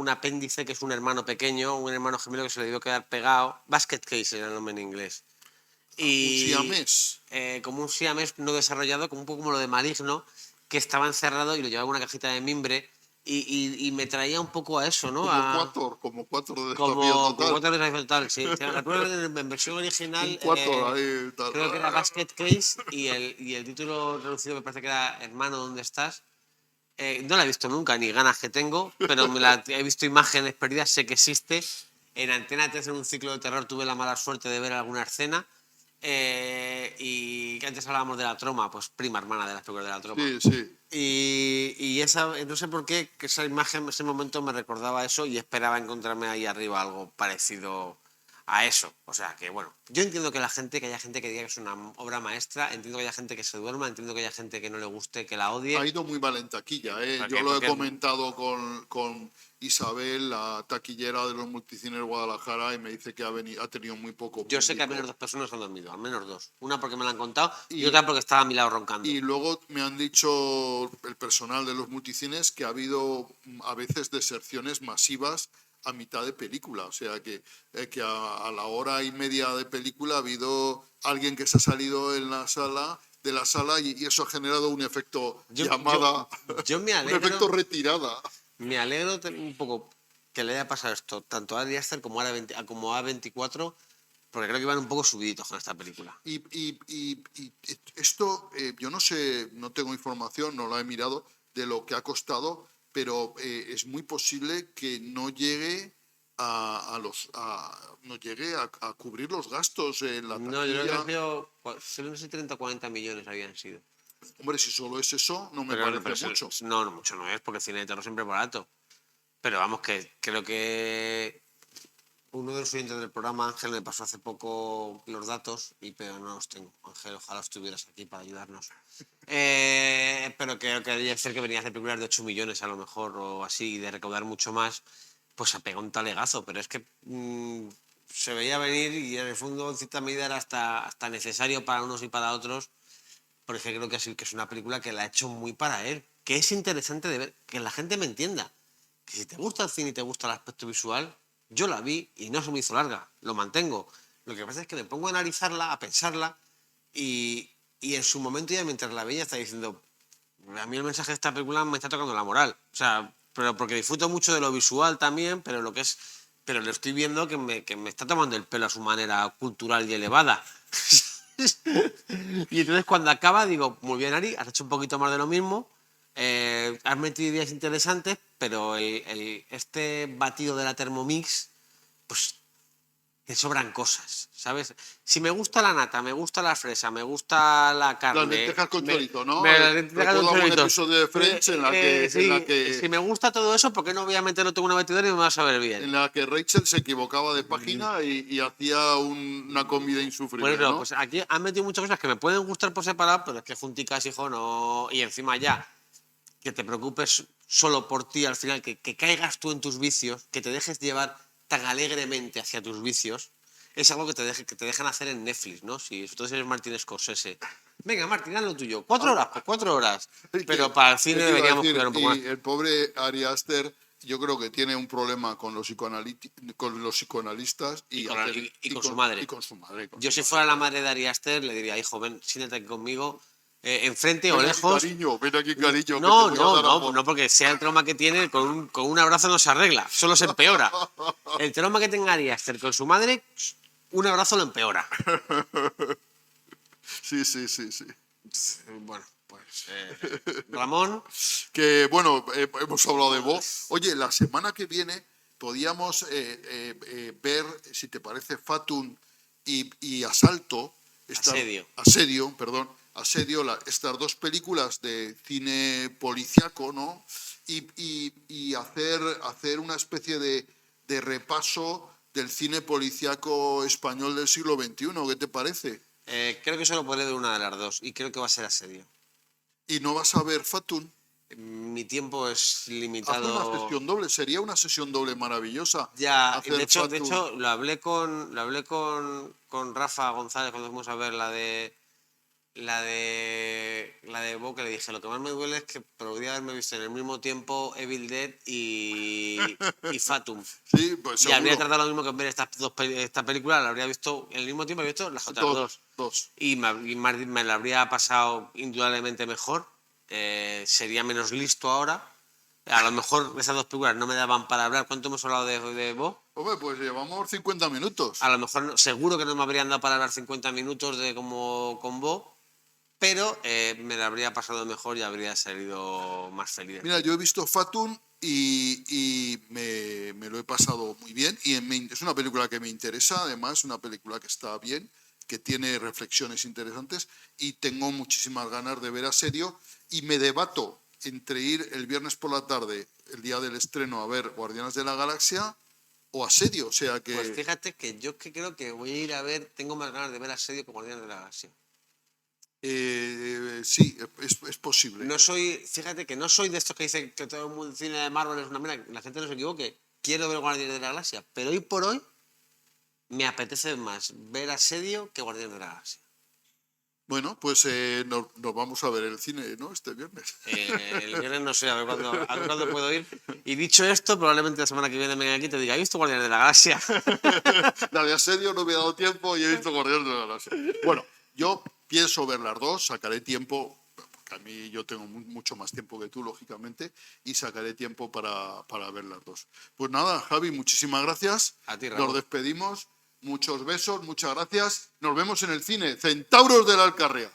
apéndice que es un hermano pequeño, un hermano gemelo que se le debió quedar pegado. Basket Case era el nombre en inglés. Un Y siamés. como un siamés no desarrollado, como un poco como lo de Maligno, que estaba encerrado y lo llevaba en una cajita de mimbre y me traía un poco a eso, ¿no? Como cuatro de desafío Como total. otra vez total, sí. La película en versión Un original cuatro ahí, tal. creo que era Basket Case y el título traducido me parece que era Hermano, ¿dónde estás? No la he visto nunca, ni ganas que tengo, pero he visto imágenes perdidas, sé que existe. En Antena 3 en un ciclo de terror tuve la mala suerte de ver alguna escena. Y que antes hablábamos de la troma, pues prima hermana de las películas de la troma. Sí, sí. Y esa, no sé por qué, que esa imagen, ese momento me recordaba eso y esperaba encontrarme ahí arriba algo parecido a eso. O sea que, bueno, yo entiendo que haya gente que diga que es una obra maestra, entiendo que haya gente que se duerma, entiendo que haya gente que no le guste, que la odie. Ha ido muy mal en taquilla, ¿eh? ¿Por Yo qué? lo he Porque comentado con Isabel, la taquillera de los multicines de Guadalajara, y me dice que ha tenido muy poco yo sé que al menos público. 2 personas han dormido, al menos 2. Una porque me la han contado y Y, otra porque estaba a mi lado roncando. y luego me han dicho el personal de los multicines que ha habido a veces deserciones masivas a mitad de película. O sea que a la hora y media de película ha habido alguien que se ha salido de la sala y eso ha generado un efecto llamada, Yo me un efecto alegro. retirada. Me alegro un poco que le haya pasado esto tanto a Ari Aster como como a 24, porque creo que iban un poco subiditos con esta película. Y esto, yo no sé, no tengo información, no la he mirado de lo que ha costado, pero es muy posible que no llegue no llegue a cubrir los gastos en la No, yo creo que ha taquilla. sido, solo no sé, 30 o 40 millones habían sido. Hombre, si solo es eso, no me Pero, parece mucho. no, mucho no es, porque el cine de terror siempre es barato. Pero vamos, que creo que uno de los oyentes del programa, Ángel, me pasó hace poco los datos, pero no los tengo. Ángel, ojalá estuvieras aquí para ayudarnos. Pero creo que debería ser que venía a hacer películas de 8 millones a lo mejor o así, y de recaudar mucho más, pues se pegó un talegazo. Pero es que se veía venir y en el fondo en cierta medida era hasta necesario para unos y para otros porque creo que es una película que la ha hecho muy para él, que es interesante de ver, que la gente me entienda, que si te gusta el cine y te gusta el aspecto visual, yo la vi y no se me hizo larga, lo mantengo. Lo que pasa es que me pongo a analizarla, a pensarla, y en su momento ya mientras la veía está diciendo, a mí el mensaje de esta película me está tocando la moral, o sea, pero porque disfruto mucho de lo visual también, pero lo estoy viendo que me está tomando el pelo a su manera cultural y elevada. Y entonces cuando acaba digo, muy bien Ari, has hecho un poquito más de lo mismo, has metido ideas interesantes, pero este batido de la Thermomix, pues te sobran cosas, ¿sabes? Si me gusta la nata, me gusta la fresa, me gusta la carne... Las lentejas con chorizo, ¿no? Las lentejas con Recuerdo algún chorizo. episodio de Friends Sí, en la que si me gusta todo eso, ¿por qué no voy a meterlo todo en una batidora y me va a saber bien? en la que Rachel se equivocaba de página y hacía una comida insufrible, Pues no, ¿no? pues aquí han metido muchas cosas que me pueden gustar por separado, pero es que junticas, hijo, no... Y encima ya, que te preocupes solo por ti al final, que caigas tú en tus vicios, que te dejes llevar tan alegremente hacia tus vicios, es algo que te dejan hacer en Netflix, ¿no? Si entonces eres Martin Scorsese. Venga, Martín, haz lo tuyo. 4 horas, pues 4 horas. Pero para el cine ¿Qué te iba a deberíamos decir? cuidar un poco más. Y el pobre Ari Aster, yo creo que tiene un problema con los psicoanalistas Y con su madre. Y con su madre. Yo si fuera la madre de Ari Aster le diría, hijo, ven, siéntate aquí conmigo, enfrente o Ven aquí, lejos. cariño, ven aquí, cariño. No, que te voy a dar no, amor. no, porque sea el trauma que tiene, con un abrazo no se arregla, solo se empeora. El trauma que tenga Ari Aster con su madre, un abrazo lo empeora. Sí. Bueno, pues Ramón, Que bueno, hemos hablado de Bo. Oye, la semana que viene podíamos ver, si te parece, Fatum y Asalto. Asedio, estas dos películas de cine policíaco, ¿no? Y hacer una especie de repaso del cine policíaco español del siglo XXI. ¿Qué te parece? creo que solo podré ver una de las dos y creo que va a ser Asedio. ¿Y no vas a ver Fatum? Mi tiempo es Haz limitado. una sesión doble, sería una sesión doble maravillosa. Ya, hacer de hecho, Fatum. lo hablé con Rafa González cuando fuimos a ver la de Bo, que le dije, lo que más me duele es que podría haberme visto en el mismo tiempo Evil Dead y Fatum. Sí, pues Y seguro. habría tardado lo mismo que en ver esta película, la habría visto en el mismo tiempo, habría visto las otras dos. Y me la habría pasado indudablemente mejor. Sería menos listo ahora. A lo mejor esas dos películas no me daban para hablar. ¿Cuánto hemos hablado de Bo? Hombre, pues llevamos 50 minutos. A lo mejor seguro que no me habrían dado para hablar 50 minutos de como con Bo, pero me la habría pasado mejor y habría salido más feliz. Mira, yo he visto Fatum y me lo he pasado muy bien. Y es una película que me interesa, además, una película que está bien, que tiene reflexiones interesantes y tengo muchísimas ganas de ver Asedio. Y me debato entre ir el viernes por la tarde, el día del estreno, a ver Guardianes de la Galaxia o Asedio. O sea que... Pues fíjate que yo creo que voy a ir a ver, tengo más ganas de ver Asedio que Guardianes de la Galaxia. Sí, es posible. Fíjate que no soy de estos que dicen que todo el mundo cine de Marvel es una mierda, la gente no se equivoque. Quiero ver Guardianes de la Galaxia, pero hoy por hoy me apetece más ver Asedio que Guardianes de la Galaxia. Bueno, pues nos vamos a ver el cine, ¿no? Este viernes. El viernes no sé, a ver cuándo puedo ir. Y dicho esto, probablemente la semana que viene venga aquí y te diga, ¿has visto Guardianes de la Galaxia? La de Asedio no me ha dado tiempo y he visto Guardianes de la Galaxia. Bueno, yo pienso ver las dos, sacaré tiempo, porque a mí yo tengo mucho más tiempo que tú, lógicamente, y sacaré tiempo para ver las dos. Pues nada, Javi, muchísimas gracias. A ti, Ramón. Nos despedimos. Muchos besos, muchas gracias. Nos vemos en el cine. Centauros de la Alcarria.